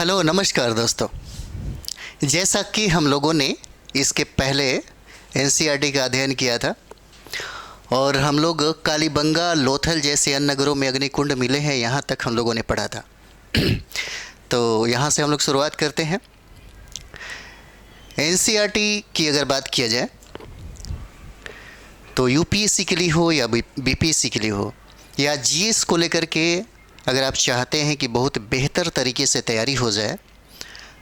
Hello नमस्कार दोस्तों। जैसा कि हम लोगों ने इसके पहले एनसीईआरटी का अध्ययन किया था और हम लोग कालीबंगा लोथल जैसे अन्य नगरों में अग्निकुंड मिले हैं, यहाँ तक हम लोगों ने पढ़ा था। तो यहाँ से हम लोग शुरुआत करते हैं। एनसीईआरटी की अगर बात किया जाए तो यूपीएससी के लिए हो या बीपीएससी के लिए हो या जीएस को लेकर के अगर आप चाहते हैं कि बहुत बेहतर तरीके से तैयारी हो जाए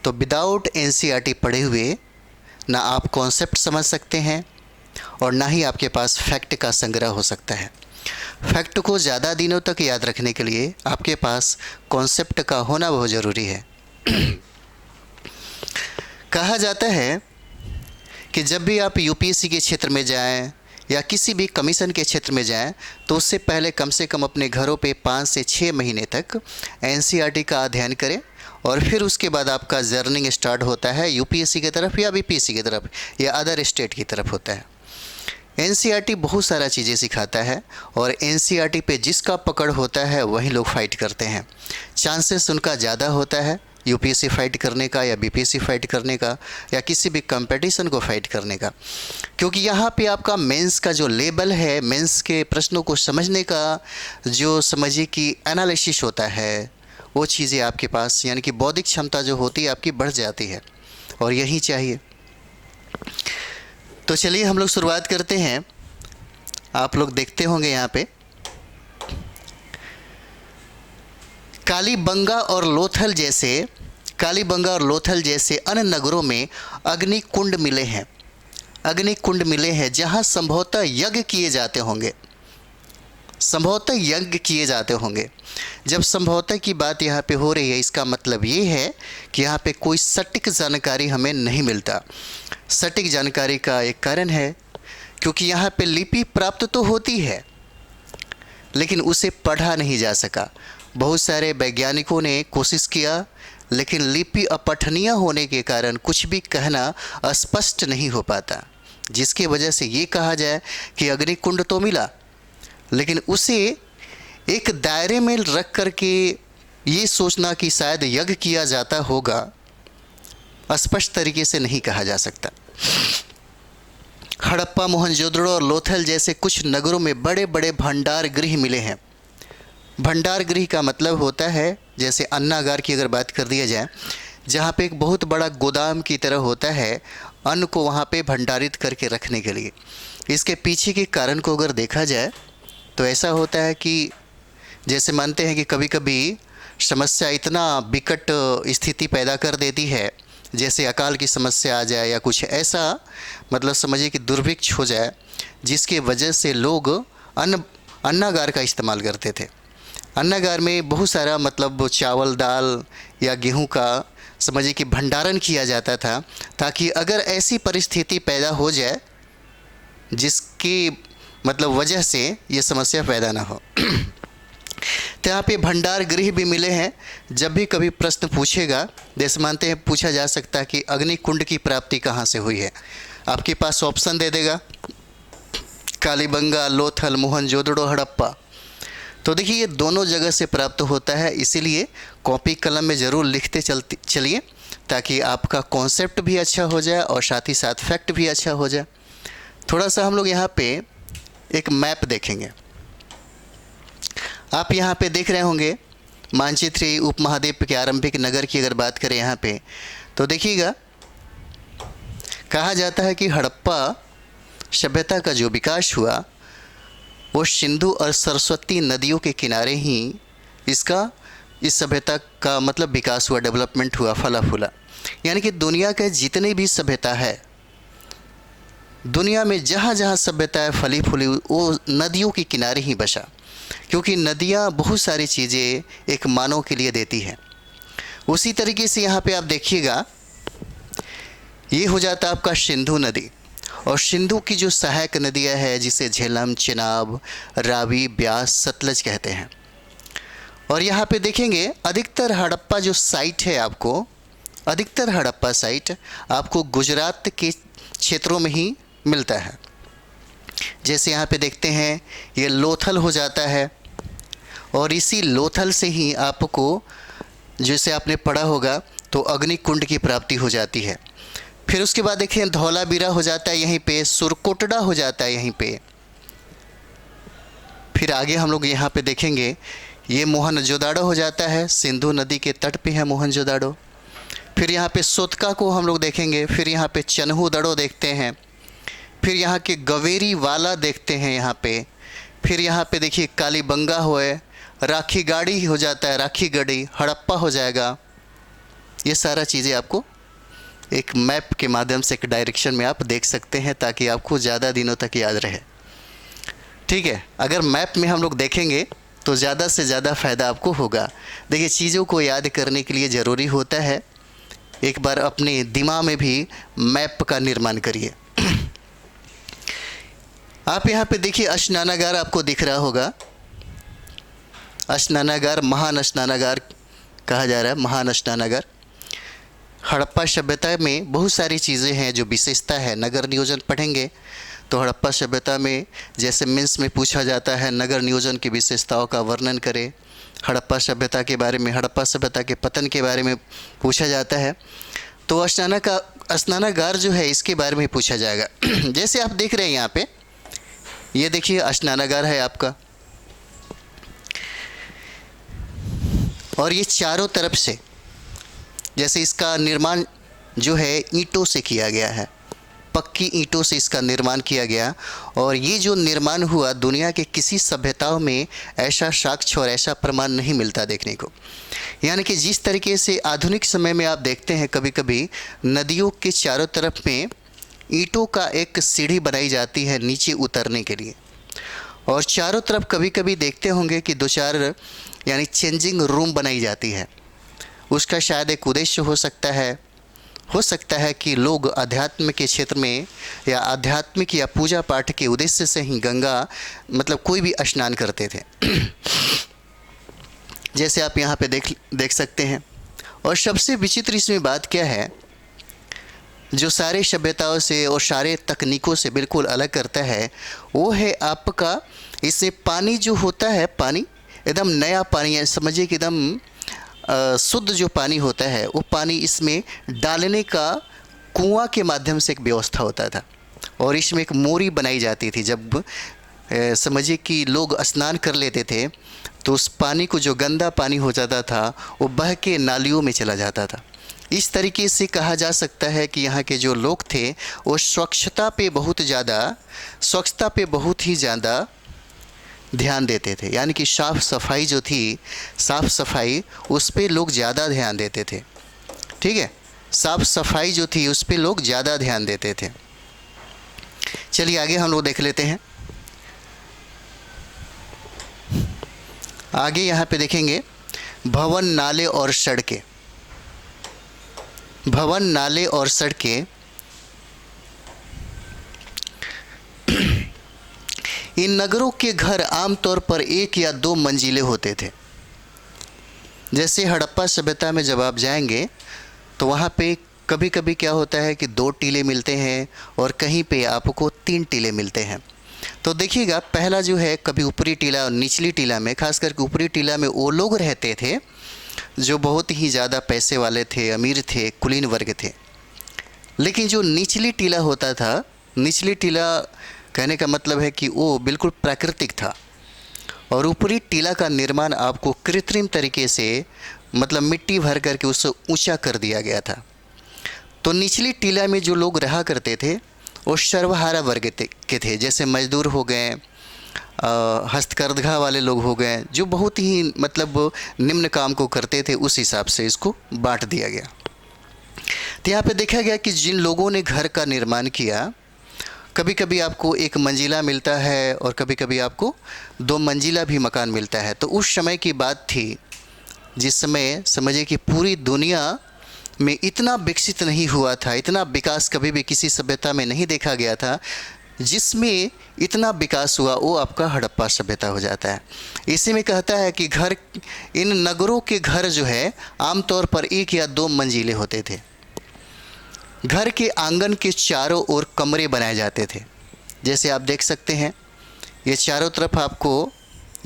तो विदाउट एनसीईआरटी पढ़े हुए ना आप कॉन्सेप्ट समझ सकते हैं और ना ही आपके पास फैक्ट का संग्रह हो सकता है। फैक्ट को ज़्यादा दिनों तक याद रखने के लिए आपके पास कॉन्सेप्ट का होना बहुत ज़रूरी है। कहा जाता है कि जब भी आप यूपीएससी के क्षेत्र में जाएं या किसी भी कमीशन के क्षेत्र में जाएं तो उससे पहले कम से कम अपने घरों पे 5 से 6 महीने तक एनसीईआरटी का अध्ययन करें और फिर उसके बाद आपका जर्निंग स्टार्ट होता है यूपीएससी की तरफ या बीपीएससी की तरफ या अदर स्टेट की तरफ होता है। एनसीईआरटी बहुत सारा चीज़ें सिखाता है और एनसीईआरटी पे जिसका पकड़ होता है वही लोग फाइट करते हैं। चांसेस उनका ज़्यादा होता है यूपीएससी फाइट करने का या बीपीएससी फाइट करने का या किसी भी कंपटीशन को फाइट करने का, क्योंकि यहाँ पे आपका मेंस का जो लेवल है, मेंस के प्रश्नों को समझने का जो समझिए कि एनालिसिस होता है, वो चीज़ें आपके पास यानी कि बौद्धिक क्षमता जो होती है आपकी बढ़ जाती है और यही चाहिए। तो चलिए हम लोग शुरुआत करते हैं। आप लोग देखते होंगे यहाँ पे कालीबंगा और लोथल जैसे अन्य नगरों में अग्निकुंड मिले हैं जहाँ संभवतः यज्ञ किए जाते होंगे। जब संभवतः की बात यहाँ पे हो रही है इसका मतलब ये है कि यहाँ पे कोई सटीक जानकारी हमें नहीं मिलता। सटीक जानकारी का एक कारण है क्योंकि यहाँ पे लिपि प्राप्त तो होती है लेकिन उसे पढ़ा नहीं जा सका। बहुत सारे वैज्ञानिकों ने कोशिश किया लेकिन लिपि अपठनीय होने के कारण कुछ भी कहना स्पष्ट नहीं हो पाता, जिसकी वजह से ये कहा जाए कि अग्निकुंड तो मिला लेकिन उसे एक दायरे में रख कर के ये सोचना कि शायद यज्ञ किया जाता होगा स्पष्ट तरीके से नहीं कहा जा सकता। हड़प्पा, मोहनजोदड़ो और लोथल जैसे कुछ नगरों में बड़े बड़े भंडार गृह मिले हैं। भंडार गृह का मतलब होता है जैसे अन्नागार की अगर बात कर दिया जाए, जहाँ पे एक बहुत बड़ा गोदाम की तरह होता है अन्न को वहाँ पे भंडारित करके रखने के लिए। इसके पीछे के कारण को अगर देखा जाए तो ऐसा होता है कि जैसे मानते हैं कि कभी कभी समस्या इतना विकट स्थिति पैदा कर देती है जैसे अकाल की समस्या आ जाए या कुछ ऐसा, मतलब समझिए कि दुर्भिक्ष हो जाए, जिसके वजह से लोग अन्नागार का इस्तेमाल करते थे। अन्नागार में बहुत सारा मतलब चावल, दाल या गेहूं का समझिए कि भंडारण किया जाता था ताकि अगर ऐसी परिस्थिति पैदा हो जाए जिसकी मतलब वजह से ये समस्या पैदा ना हो। तो यहाँ पे भंडार गृह भी मिले हैं। जब भी कभी प्रश्न पूछेगा, जैसे मानते हैं पूछा जा सकता है कि अग्निकुंड की प्राप्ति कहाँ से हुई है, आपके पास ऑप्शन दे देगा कालीबंगा, लोथल, मोहनजोदड़ो, हड़प्पा। तो देखिए ये दोनों जगह से प्राप्त होता है, इसीलिए कॉपी कलम में ज़रूर लिखते चलिए ताकि आपका कॉन्सेप्ट भी अच्छा हो जाए और साथ ही साथ फैक्ट भी अच्छा हो जाए। थोड़ा सा हम लोग यहाँ पे एक मैप देखेंगे। आप यहाँ पे देख रहे होंगे मानचित्र उपमहाद्वीप के आरंभिक नगर की अगर बात करें यहाँ पे तो देखिएगा कहा जाता है कि हड़प्पा सभ्यता का जो विकास हुआ वो सिंधु और सरस्वती नदियों के किनारे ही इस सभ्यता का मतलब विकास हुआ, डेवलपमेंट हुआ, फला फूला। यानी कि दुनिया के जितने भी सभ्यता है, दुनिया में जहाँ जहाँ सभ्यता है फली फूली, वो नदियों के किनारे ही बसा, क्योंकि नदियाँ बहुत सारी चीज़ें एक मानव के लिए देती हैं। उसी तरीके से यहाँ पे आप देखिएगा ये हो जाता आपका सिंधु नदी, और सिंधु की जो सहायक नदियाँ हैं जिसे झेलम, चिनाब, रावी, ब्यास, सतलज कहते हैं। और यहाँ पे देखेंगे अधिकतर हड़प्पा जो साइट है अधिकतर हड़प्पा साइट आपको गुजरात के क्षेत्रों में ही मिलता है। जैसे यहाँ पे देखते हैं ये लोथल हो जाता है और इसी लोथल से ही आपको जिसे आपने पढ़ा होगा, तो अग्नि कुंड की प्राप्ति हो जाती है। फिर उसके बाद देखिए धौलावीरा हो जाता है यहीं पे, सुरकोटड़ा हो जाता है यहीं पे। फिर आगे हम लोग यहाँ पे देखेंगे ये मोहनजोदाड़ो हो जाता है, सिंधु नदी के तट पे है मोहनजोदाड़ो। फिर यहाँ पे सोतका को हम लोग देखेंगे। फिर यहाँ पे चन्हूदड़ो देखते हैं। फिर यहाँ के गवेरी वाला देखते हैं यहाँ पे। फिर यहाँ पे देखिए कालीबंगा होए, राखी गाड़ी हो जाता है, राखी गढ़ी, हड़प्पा हो जाएगा। ये सारा चीज़ें आपको एक मैप के माध्यम से, एक डायरेक्शन में आप देख सकते हैं, ताकि आपको ज़्यादा दिनों तक याद रहे। ठीक है, अगर मैप में हम लोग देखेंगे तो ज़्यादा से ज़्यादा फ़ायदा आपको होगा। देखिए चीज़ों को याद करने के लिए ज़रूरी होता है एक बार अपने दिमाग में भी मैप का निर्माण करिए। आप यहाँ पे देखिए स्नानागार आपको दिख रहा होगा। स्नानागार, महान स्नानागार कहा जा रहा है, महान स्नानागार। हड़प्पा सभ्यता में बहुत सारी चीज़ें हैं जो विशेषता है। नगर नियोजन पढ़ेंगे तो हड़प्पा सभ्यता में जैसे मेंस में पूछा जाता है नगर नियोजन की विशेषताओं का वर्णन करें। हड़प्पा सभ्यता के बारे में, हड़प्पा सभ्यता के पतन के बारे में पूछा जाता है, तो स्नानागार जो है इसके बारे में पूछा जाएगा। जैसे आप देख रहे हैं यहाँ पे, ये देखिए स्नानागार है आपका, और ये चारों तरफ से जैसे इसका निर्माण जो है ईंटों से किया गया है, पक्की ईंटों से इसका निर्माण किया गया। और ये जो निर्माण हुआ, दुनिया के किसी सभ्यताओं में ऐसा साक्ष्य और ऐसा प्रमाण नहीं मिलता देखने को। यानी कि जिस तरीके से आधुनिक समय में आप देखते हैं कभी कभी नदियों के चारों तरफ में ईंटों का एक सीढ़ी बनाई जाती है नीचे उतरने के लिए, और चारों तरफ कभी कभी देखते होंगे कि 2-4 यानी चेंजिंग रूम बनाई जाती है। उसका शायद एक उद्देश्य हो सकता है कि लोग अध्यात्म के क्षेत्र में या आध्यात्मिक या पूजा पाठ के उद्देश्य से ही गंगा मतलब कोई भी स्नान करते थे। जैसे आप यहाँ पे देख सकते हैं। और सबसे विचित्र इसमें बात क्या है, जो सारे सभ्यताओं से और सारे तकनीकों से बिल्कुल अलग करता है, वो है आपका इससे पानी जो होता है, पानी एकदम नया पानी है, समझिए कि एकदम शुद्ध जो पानी होता है, वो पानी इसमें डालने का कुआं के माध्यम से एक व्यवस्था होता था, और इसमें एक मोरी बनाई जाती थी। जब समझिए कि लोग स्नान कर लेते थे तो उस पानी को, जो गंदा पानी हो जाता था, वो बह के नालियों में चला जाता था। इस तरीके से कहा जा सकता है कि यहाँ के जो लोग थे वो स्वच्छता पे बहुत ही ज़्यादा ध्यान देते थे। यानी कि साफ़ सफाई जो थी, साफ़ सफाई उस पे लोग ज़्यादा ध्यान देते थे। ठीक है, साफ़ सफाई जो थी उस पे लोग ज़्यादा ध्यान देते थे। चलिए आगे हम लोग देख लेते हैं। आगे यहाँ पे देखेंगे भवन, नाले और सड़कें। भवन, नाले और सड़कें इन नगरों के घर आमतौर पर 1 या 2 मंजिले होते थे। जैसे हड़प्पा सभ्यता में जब आप जाएंगे तो वहाँ पे कभी कभी क्या होता है कि 2 टीले मिलते हैं और कहीं पे आपको 3 टीले मिलते हैं। तो देखिएगा, पहला जो है कभी ऊपरी टीला और निचली टीला में, खास करके ऊपरी टीला में वो लोग रहते थे जो बहुत ही ज़्यादा पैसे वाले थे, अमीर थे, कुलीन वर्ग थे। लेकिन जो निचली टीला होता था, निचली टीला कहने का मतलब है कि वो बिल्कुल प्राकृतिक था, और ऊपरी टीला का निर्माण आपको कृत्रिम तरीके से मतलब मिट्टी भर करके उससे ऊंचा कर दिया गया था। तो निचली टीला में जो लोग रहा करते थे वो सर्वहारा वर्ग के थे, जैसे मजदूर हो गए, हस्तकरघा वाले लोग हो गए, जो बहुत ही मतलब निम्न काम को करते थे। उस हिसाब से इसको बांट दिया गया। तो यहाँ पे देखा गया कि जिन लोगों ने घर का निर्माण किया, कभी कभी आपको 1 मंजिला मिलता है और कभी कभी आपको 2 मंजिला भी मकान मिलता है। तो उस समय की बात थी जिस समय समझिए कि पूरी दुनिया में इतना विकसित नहीं हुआ था, इतना विकास कभी भी किसी सभ्यता में नहीं देखा गया था। जिसमें इतना विकास हुआ वो आपका हड़प्पा सभ्यता हो जाता है। इसी में कहता है कि घर, इन नगरों के घर जो है आमतौर पर 1 या 2 मंजिले होते थे। घर के आंगन के चारों ओर कमरे बनाए जाते थे। जैसे आप देख सकते हैं, ये चारों तरफ आपको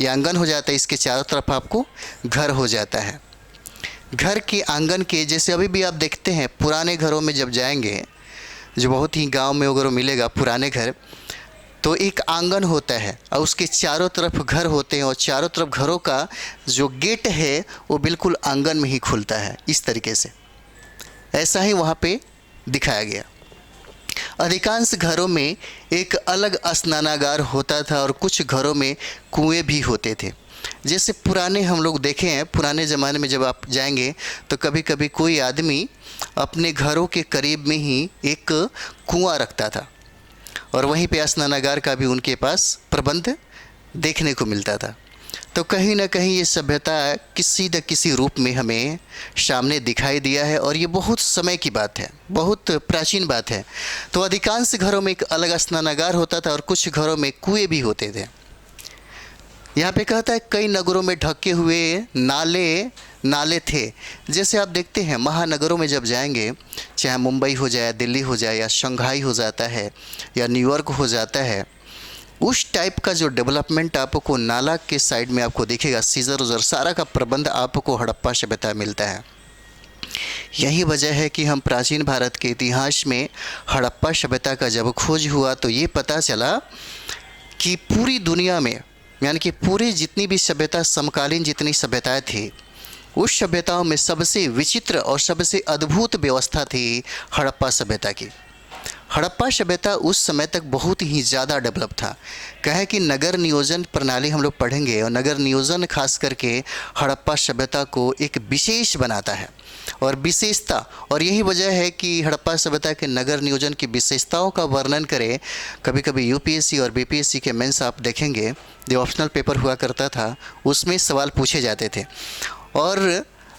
ये आंगन हो जाता है, इसके चारों तरफ आपको घर हो जाता है। घर के आंगन के, जैसे अभी भी आप देखते हैं पुराने घरों में जब जाएंगे, जो बहुत ही गांव में अगर मिलेगा पुराने घर, तो एक आंगन होता है और उसके चारों तरफ घर होते हैं और चारों तरफ घरों का जो गेट है वो बिल्कुल आंगन में ही खुलता है। इस तरीके से ऐसा ही वहाँ पे दिखाया गया। अधिकांश घरों में एक अलग स्नानागार होता था और कुछ घरों में कुएं भी होते थे। जैसे पुराने हम लोग देखे हैं, पुराने ज़माने में जब आप जाएंगे तो कभी कभी कोई आदमी अपने घरों के करीब में ही एक कुआं रखता था और वहीं पे स्नानागार का भी उनके पास प्रबंध देखने को मिलता था। तो कहीं ना कहीं ये सभ्यता किसी न किसी रूप में हमें सामने दिखाई दिया है और ये बहुत समय की बात है, बहुत प्राचीन बात है। तो अधिकांश घरों में एक अलग स्नानागार होता था और कुछ घरों में कुएं भी होते थे। यहाँ पे कहता है कई नगरों में ढके हुए नाले थे। जैसे आप देखते हैं महानगरों में जब जाएंगे, चाहे मुंबई हो जाए, दिल्ली हो जाए, या शंघाई हो जाता है या न्यूयॉर्क हो जाता है, उस टाइप का जो डेवलपमेंट आपको नाला के साइड में आपको दिखेगा, सीजर उजर सारा का प्रबंध आपको हड़प्पा सभ्यता मिलता है। यही वजह है कि हम प्राचीन भारत के इतिहास में हड़प्पा सभ्यता का जब खोज हुआ तो ये पता चला कि पूरी दुनिया में, यानी कि पूरी जितनी भी सभ्यता, समकालीन जितनी सभ्यताएं थी, उस सभ्यताओं में सबसे विचित्र और सबसे अद्भुत व्यवस्था थी हड़प्पा सभ्यता की। हड़प्पा सभ्यता उस समय तक बहुत ही ज़्यादा डेवलप था। कहे कि नगर नियोजन प्रणाली हम लोग पढ़ेंगे और नगर नियोजन खास करके हड़प्पा सभ्यता को एक विशेष बनाता है और विशेषता, और यही वजह है कि हड़प्पा सभ्यता के नगर नियोजन की विशेषताओं का वर्णन करें। कभी कभी यूपीएससी और बीपीएससी के मेंस आप देखेंगे, जो ऑप्शनल पेपर हुआ करता था, उसमें सवाल पूछे जाते थे। और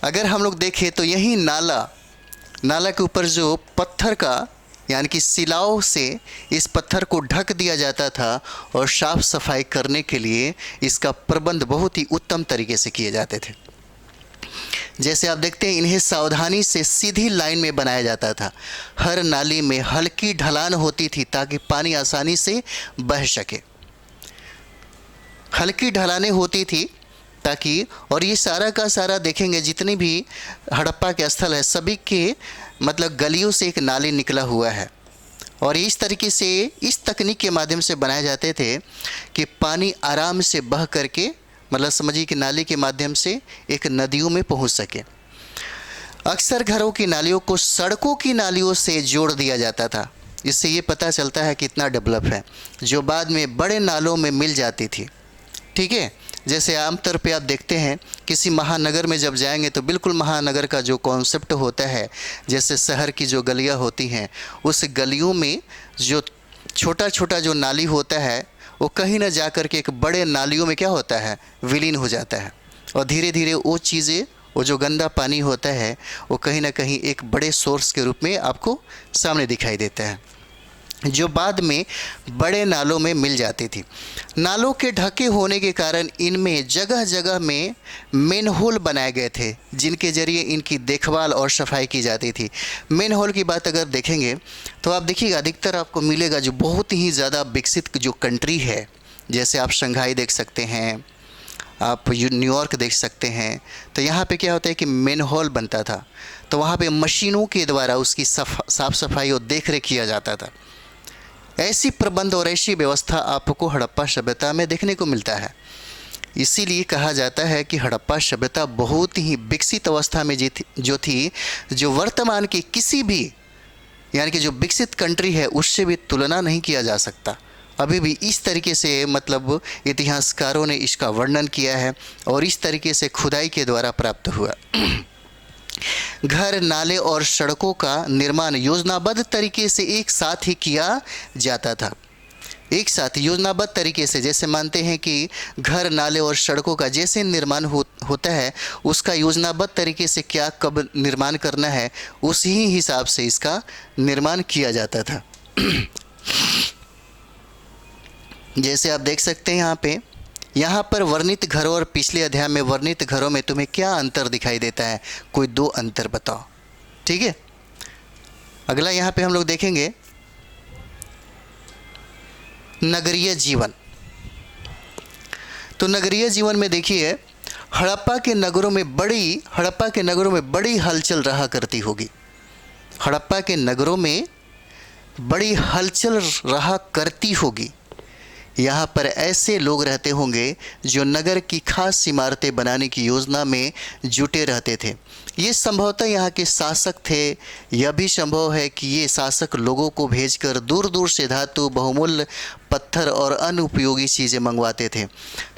अगर हम लोग देखें तो यही नाला के ऊपर जो पत्थर का, यानी कि सिलाओं से इस पत्थर को ढक दिया जाता था और साफ सफाई करने के लिए इसका प्रबंध बहुत ही उत्तम तरीके से किए जाते थे। जैसे आप देखते हैं, इन्हें सावधानी से सीधी लाइन में बनाया जाता था। हर नाली में हल्की ढलान होती थी ताकि पानी आसानी से बह सके। हल्की ढलानें होती थी ताकि, और ये सारा का सारा देखेंगे जितने भी हड़प्पा के स्थल है, सभी के मतलब गलियों से एक नाली निकला हुआ है और इस तरीके से, इस तकनीक के माध्यम से बनाए जाते थे कि पानी आराम से बह करके, मतलब समझिए कि नाली के माध्यम से एक नदियों में पहुंच सके। अक्सर घरों की नालियों को सड़कों की नालियों से जोड़ दिया जाता था। इससे ये पता चलता है कि इतना डेवलप है, जो बाद में बड़े नालों में मिल जाती थी। ठीक है, जैसे आमतौर पे आप देखते हैं किसी महानगर में जब जाएंगे तो बिल्कुल महानगर का जो कॉन्सेप्ट होता है, जैसे शहर की जो गलियां होती हैं, उस गलियों में जो छोटा छोटा जो नाली होता है वो कहीं ना जा कर के एक बड़े नालियों में क्या होता है, विलीन हो जाता है और धीरे धीरे वो चीज़ें, वो जो गंदा पानी होता है वो कहीं ना कहीं एक बड़े सोर्स के रूप में आपको सामने दिखाई देता है, जो बाद में बड़े नालों में मिल जाती थी। नालों के ढके होने के कारण इनमें जगह जगह में मेनहोल बनाए गए थे, जिनके ज़रिए इनकी देखभाल और सफाई की जाती थी। मेनहोल की बात अगर देखेंगे तो आप देखिएगा, अधिकतर आपको मिलेगा जो बहुत ही ज़्यादा विकसित जो कंट्री है, जैसे आप शंघाई देख सकते हैं, आप न्यूयॉर्क देख सकते हैं, तो यहाँ पे क्या होता है कि मेनहोल बनता था, तो वहाँ पे मशीनों के द्वारा उसकी साफ़ सफाई और देख रेख किया जाता था। ऐसी प्रबंध और ऐसी व्यवस्था आपको हड़प्पा सभ्यता में देखने को मिलता है। इसीलिए कहा जाता है कि हड़प्पा सभ्यता बहुत ही विकसित अवस्था में जो थी, जो वर्तमान की किसी भी, यानी कि जो विकसित कंट्री है उससे भी तुलना नहीं किया जा सकता। अभी भी इस तरीके से मतलब इतिहासकारों ने इसका वर्णन किया है और इस तरीके से खुदाई के द्वारा प्राप्त हुआ। घर, नाले और सड़कों का निर्माण योजनाबद्ध तरीके से एक साथ ही किया जाता था। एक साथ योजनाबद्ध तरीके से, जैसे मानते हैं कि घर, नाले और सड़कों का जैसे निर्माण होता है, उसका योजनाबद्ध तरीके से क्या कब निर्माण करना है, उसी हिसाब से इसका निर्माण किया जाता था। जैसे आप देख सकते हैं यहाँ पर वर्णित घरों और पिछले अध्याय में वर्णित घरों में तुम्हें क्या अंतर दिखाई देता है? कोई दो अंतर बताओ। ठीक है, अगला यहाँ पे हम लोग देखेंगे नगरीय जीवन। तो नगरीय जीवन में देखिए हड़प्पा के नगरों में बड़ी हलचल रहा करती होगी। हड़प्पा के नगरों में बड़ी हलचल रहा करती होगी। यहाँ पर ऐसे लोग रहते होंगे जो नगर की खास इमारतें बनाने की योजना में जुटे रहते थे। ये संभवतः यहाँ के शासक थे। यह भी संभव है कि ये शासक लोगों को भेजकर दूर दूर से धातु, बहुमूल्य पत्थर और अन्य उपयोगी चीज़ें मंगवाते थे।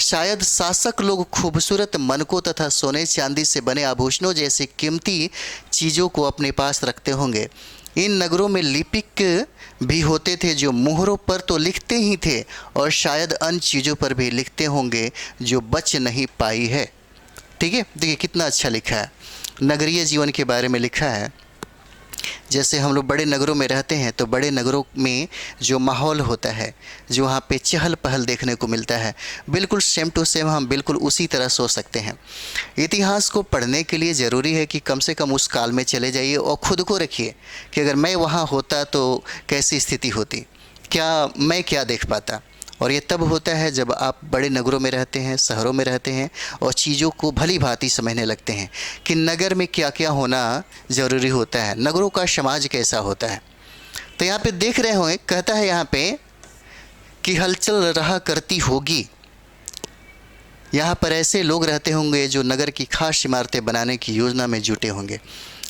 शायद शासक लोग खूबसूरत मनकों तथा सोने चांदी से बने आभूषणों जैसे कीमती चीज़ों को अपने पास रखते होंगे। इन नगरों में लिपिक भी होते थे जो मुहरों पर तो लिखते ही थे और शायद अन्य चीज़ों पर भी लिखते होंगे जो बच नहीं पाई है। ठीक है, देखिए कितना अच्छा लिखा है, नगरीय जीवन के बारे में लिखा है। जैसे हम लोग बड़े नगरों में रहते हैं तो बड़े नगरों में जो माहौल होता है, जो वहाँ पे चहल पहल देखने को मिलता है, बिल्कुल सेम टू सेम हम बिल्कुल उसी तरह सोच सकते हैं। इतिहास को पढ़ने के लिए ज़रूरी है कि कम से कम उस काल में चले जाइए और ख़ुद को रखिए कि अगर मैं वहाँ होता तो कैसी स्थिति होती, मैं क्या देख पाता। और ये तब होता है जब आप बड़े नगरों में रहते हैं, शहरों में रहते हैं और चीज़ों को भली भांति समझने लगते हैं कि नगर में क्या क्या होना ज़रूरी होता है, नगरों का समाज कैसा होता है। तो यहाँ पे देख रहे होंगे, कहता है यहाँ पे कि हलचल रहा करती होगी। यहाँ पर ऐसे लोग रहते होंगे जो नगर की खास इमारतें बनाने की योजना में जुटे होंगे।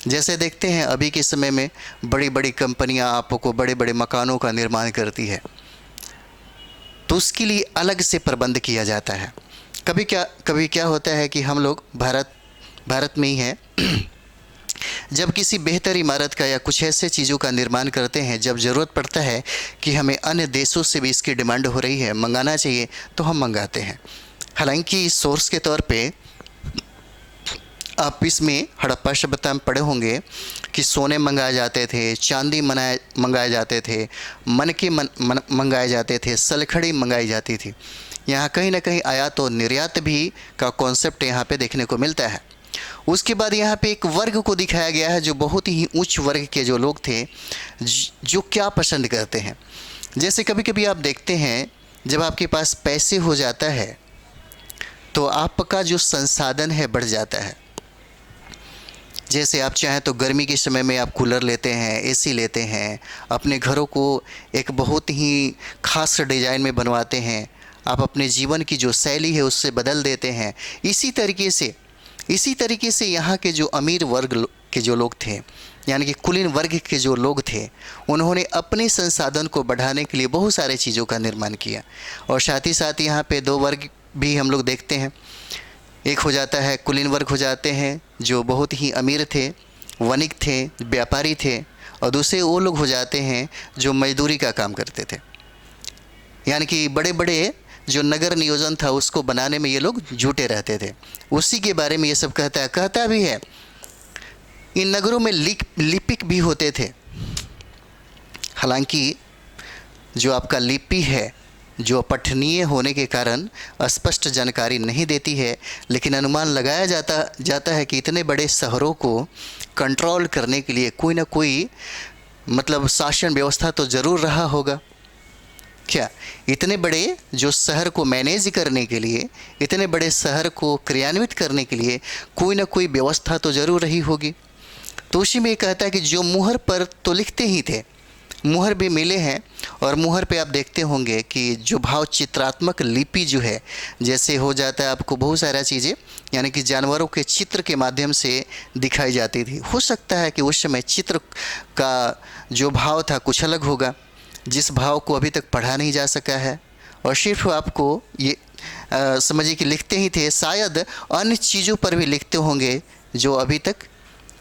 जैसे देखते हैं अभी के समय में बड़ी बड़ी कंपनियाँ आपको बड़े बड़े मकानों का निर्माण करती है, तो उसके लिए अलग से प्रबंध किया जाता है। कभी क्या होता है कि हम लोग भारत में ही हैं, जब किसी बेहतर इमारत का या कुछ ऐसे चीज़ों का निर्माण करते हैं, जब ज़रूरत पड़ता है कि हमें अन्य देशों से भी इसकी डिमांड हो रही है, मंगाना चाहिए, तो हम मंगाते हैं। हालांकि सोर्स के तौर पे आप इसमें हड़प्पा सभ्यता में पढ़े होंगे कि सोने मंगाए जाते थे, चांदी मंगाए जाते थे, मनके मंगाए जाते थे, सलखड़ी मंगाई जाती थी। यहाँ कहीं ना कहीं आयात और निर्यात भी का कॉन्सेप्ट यहाँ पे देखने को मिलता है। उसके बाद यहाँ पे एक वर्ग को दिखाया गया है जो बहुत ही उच्च वर्ग के जो लोग थे, जो क्या पसंद करते हैं। जैसे कभी कभी आप देखते हैं जब आपके पास पैसे हो जाता है तो आपका जो संसाधन है बढ़ जाता है। जैसे आप चाहें तो गर्मी के समय में आप कूलर लेते हैं, एसी लेते हैं, अपने घरों को एक बहुत ही खास डिज़ाइन में बनवाते हैं, आप अपने जीवन की जो शैली है उससे बदल देते हैं। इसी तरीके से यहाँ के जो अमीर वर्ग के जो लोग थे, यानी कि कुलीन वर्ग के जो लोग थे, उन्होंने अपने संसाधन को बढ़ाने के लिए बहुत सारे चीज़ों का निर्माण किया। और साथ ही साथ यहाँ पे दो वर्ग भी हम लोग देखते हैं। एक हो जाता है कुलीन वर्ग हो जाते हैं जो बहुत ही अमीर थे, वणिक थे, व्यापारी थे, और दूसरे वो लोग हो जाते हैं जो मजदूरी का काम करते थे। यानी कि बड़े बड़े जो नगर नियोजन था उसको बनाने में ये लोग जुटे रहते थे। उसी के बारे में ये सब कहता भी है। इन नगरों में लिपिक भी होते थे। हालांकि जो आपका लिपि है जो पठनीय होने के कारण स्पष्ट जानकारी नहीं देती है, लेकिन अनुमान लगाया जाता है कि इतने बड़े शहरों को कंट्रोल करने के लिए कोई ना कोई मतलब शासन व्यवस्था तो ज़रूर रहा होगा। क्या इतने बड़े जो शहर को मैनेज करने के लिए, इतने बड़े शहर को क्रियान्वित करने के लिए कोई ना कोई व्यवस्था तो ज़रूर रही होगी। तो उसी में कहता है कि जो मुहर पर तो लिखते ही थे, मुहर भी मिले हैं। और मुहर पे आप देखते होंगे कि जो भाव चित्रात्मक लिपि जो है, जैसे हो जाता है आपको बहुत सारा चीज़ें, यानी कि जानवरों के चित्र के माध्यम से दिखाई जाती थी। हो सकता है कि उस समय चित्र का जो भाव था कुछ अलग होगा, जिस भाव को अभी तक पढ़ा नहीं जा सका है। और सिर्फ आपको ये समझिए कि लिखते ही थे, शायद अन्य चीज़ों पर भी लिखते होंगे जो अभी तक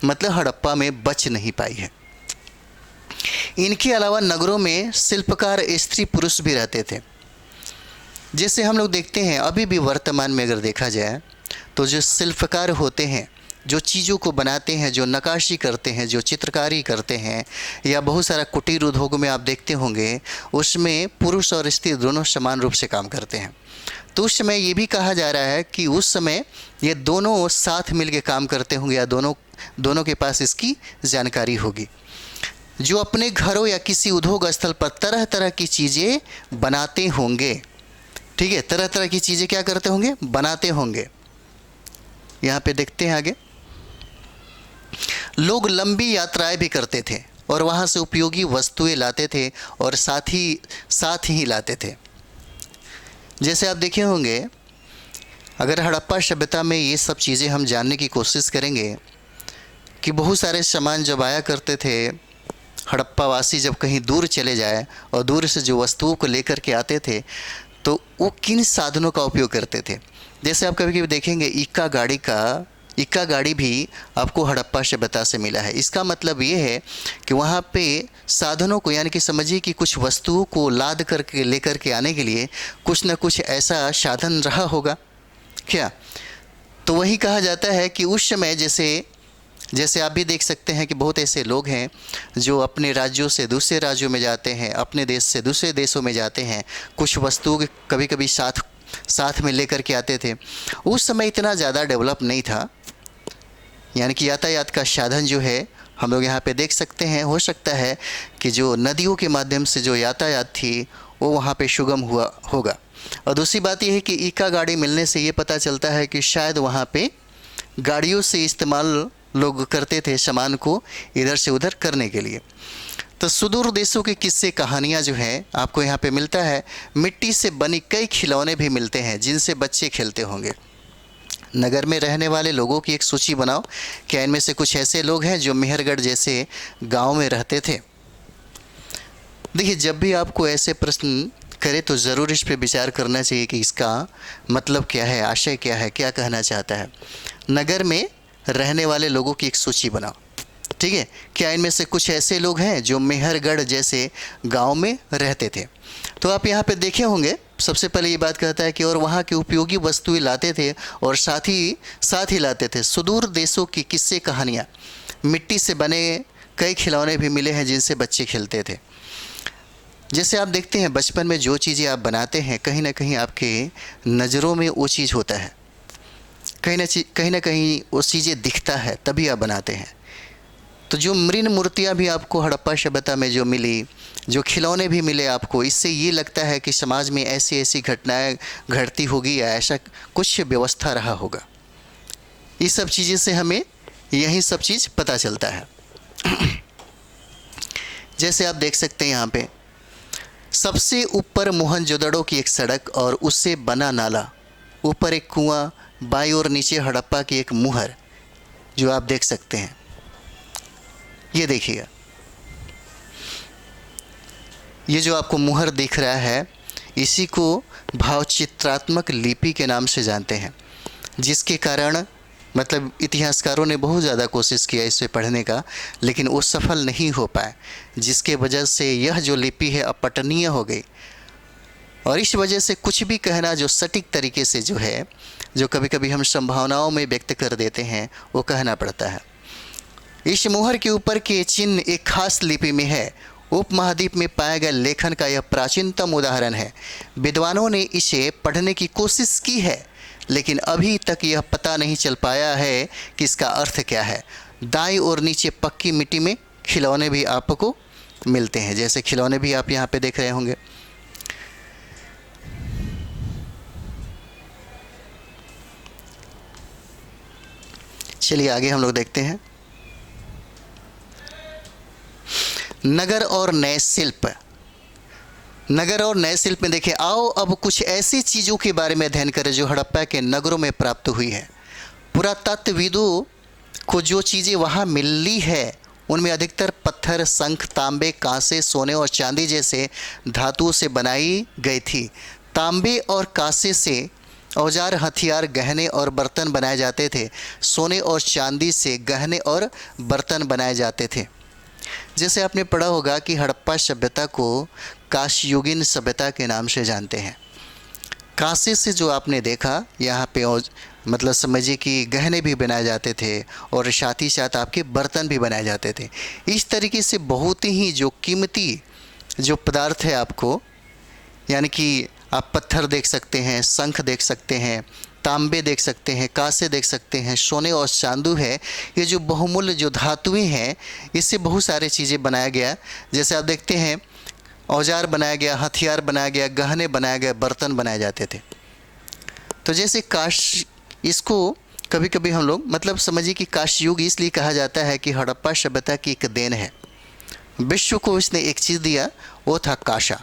मतलब हड़प्पा में बच नहीं पाई है। इनके अलावा नगरों में शिल्पकार स्त्री पुरुष भी रहते थे। जैसे हम लोग देखते हैं अभी भी वर्तमान में अगर देखा जाए तो जो शिल्पकार होते हैं, जो चीज़ों को बनाते हैं, जो नक्काशी करते हैं, जो चित्रकारी करते हैं, या बहुत सारा कुटीर उद्योग में आप देखते होंगे उसमें पुरुष और स्त्री दोनों समान रूप से काम करते हैं। तो उस समय ये भी कहा जा रहा है कि उस समय ये दोनों साथ मिलकर काम करते होंगे या दोनों के पास इसकी जानकारी होगी। जो अपने घरों या किसी उद्योग स्थल पर तरह तरह की चीज़ें बनाते होंगे। ठीक है, तरह तरह की चीज़ें क्या करते होंगे, बनाते होंगे। यहाँ पे देखते हैं आगे, लोग लंबी यात्राएं भी करते थे और वहाँ से उपयोगी वस्तुएं लाते थे और साथ ही लाते थे। जैसे आप देखे होंगे, अगर हड़प्पा सभ्यता में ये सब चीज़ें हम जानने की कोशिश करेंगे कि बहुत सारे सामान जब आया करते थे, हड़प्पा वासी जब कहीं दूर चले जाए और दूर से जो वस्तुओं को लेकर के आते थे तो वो किन साधनों का उपयोग करते थे। जैसे आप कभी कभी देखेंगे इक्का गाड़ी भी आपको हड़प्पा सभ्यता से मिला है। इसका मतलब ये है कि वहाँ पे साधनों को, यानी कि समझिए कि कुछ वस्तुओं को लाद करके लेकर के आने के लिए कुछ न कुछ ऐसा साधन रहा होगा क्या। तो वही कहा जाता है कि उस समय जैसे आप भी देख सकते हैं कि बहुत ऐसे लोग हैं जो अपने राज्यों से दूसरे राज्यों में जाते हैं, अपने देश से दूसरे देशों में जाते हैं, कुछ वस्तुओं कभी कभी साथ में लेकर के आते थे। उस समय इतना ज़्यादा डेवलप नहीं था, यानी कि यातायात का साधन जो है हम लोग यहाँ पे देख सकते हैं। हो सकता है कि जो नदियों के माध्यम से जो यातायात थी वो वहाँ पे सुगम हुआ होगा। और दूसरी बात यह है कि इक्का गाड़ी मिलने से ये पता चलता है कि शायद वहाँ पे गाड़ियों से इस्तेमाल लोग करते थे सामान को इधर से उधर करने के लिए। तो सुदूर देशों के किस्से कहानियाँ जो हैं आपको यहाँ पे मिलता है। मिट्टी से बनी कई खिलौने भी मिलते हैं जिनसे बच्चे खेलते होंगे। नगर में रहने वाले लोगों की एक सूची बनाओ, क्या इनमें से कुछ ऐसे लोग हैं जो मेहरगढ़ जैसे गांव में रहते थे। देखिए, जब भी आपको ऐसे प्रश्न करे तो ज़रूर इस पे विचार करना चाहिए कि इसका मतलब क्या है, आशय क्या है, क्या कहना चाहता है। नगर में रहने वाले लोगों की एक सूची बनाओ, ठीक है। क्या इनमें से कुछ ऐसे लोग हैं जो मेहरगढ़ जैसे गांव में रहते थे। तो आप यहाँ पे देखे होंगे, सबसे पहले ये बात कहता है कि और वहाँ की उपयोगी वस्तुएं लाते थे और साथ ही लाते थे। सुदूर देशों की किस्से कहानियाँ, मिट्टी से बने कई खिलौने भी मिले हैं जिनसे बच्चे खेलते थे। जैसे आप देखते हैं बचपन में जो चीज़ें आप बनाते हैं कहीं ना कहीं आपके नज़रों में वो चीज़ होता है, कहीं ना कहीं वो चीज़ें दिखता है, तभी आप बनाते हैं। तो जो मृण मूर्तियाँ भी आपको हड़प्पा सभ्यता में जो मिली, जो खिलौने भी मिले आपको, इससे ये लगता है कि समाज में ऐसी ऐसी घटनाएं घटती होगी या ऐसा कुछ व्यवस्था रहा होगा। इस सब चीज़ें से हमें यही सब चीज़ पता चलता है। जैसे आप देख सकते हैं यहाँ पे सबसे ऊपर मोहनजोदड़ो की एक सड़क और उससे बना नाला, ऊपर एक कुआं, बाईं और नीचे हड़प्पा की एक मुहर जो आप देख सकते हैं। ये देखिएगा, ये जो आपको मुहर दिख रहा है इसी को भावचित्रात्मक लिपि के नाम से जानते हैं, जिसके कारण मतलब इतिहासकारों ने बहुत ज़्यादा कोशिश किया इसे पढ़ने का, लेकिन वो सफल नहीं हो पाए, जिसके वजह से यह जो लिपि है अपठनीय हो गई। और इस वजह से कुछ भी कहना जो सटीक तरीके से जो है, जो कभी कभी हम संभावनाओं में व्यक्त कर देते हैं, वो कहना पड़ता है। इस मुहर के ऊपर के चिन्ह एक खास लिपि में है। उपमहाद्वीप में पाए गए लेखन का यह प्राचीनतम उदाहरण है। विद्वानों ने इसे पढ़ने की कोशिश की है, लेकिन अभी तक यह पता नहीं चल पाया है कि इसका अर्थ क्या है। दाईं और नीचे पक्की मिट्टी में खिलौने भी आपको मिलते हैं, जैसे खिलौने भी आप यहाँ पे देख रहे होंगे। चलिए आगे हम लोग देखते हैं नगर और नए शिल्प। नगर और नए शिल्प में देखिए, आओ अब कुछ ऐसी चीज़ों के बारे में अध्ययन करें जो हड़प्पा के नगरों में प्राप्त हुई है। पुरातत्वविदों को जो चीज़ें वहाँ मिली है उनमें अधिकतर पत्थर, शंख, तांबे, कांसे, सोने और चांदी जैसे धातुओं से बनाई गई थी। तांबे और कांसे से औजार, हथियार, गहने और बर्तन बनाए जाते थे। सोने और चांदी से गहने और बर्तन बनाए जाते थे। जैसे आपने पढ़ा होगा कि हड़प्पा सभ्यता को कांस्ययुगीन सभ्यता के नाम से जानते हैं। कांसे से जो आपने देखा यहाँ पे मतलब समझिए कि गहने भी बनाए जाते थे और साथ ही साथ आपके बर्तन भी बनाए जाते थे। इस तरीके से बहुत ही जो कीमती जो पदार्थ है आपको, यानी कि आप पत्थर देख सकते हैं, शंख देख सकते हैं, तांबे देख सकते हैं, कांसे देख सकते हैं, सोने और चांदी है, ये जो बहुमूल्य जो धातुएं हैं, इससे बहुत सारी चीज़ें बनाया गया। जैसे आप देखते हैं औजार बनाया गया, हथियार बनाया गया, गहने बनाया गया, बर्तन बनाए जाते थे। तो जैसे इसको कभी कभी हम लोग मतलब समझिए कि काश युग इसलिए कहा जाता है कि हड़प्पा सभ्यता की एक देन है। विश्व को इसने एक चीज़ दिया, वो था कासा।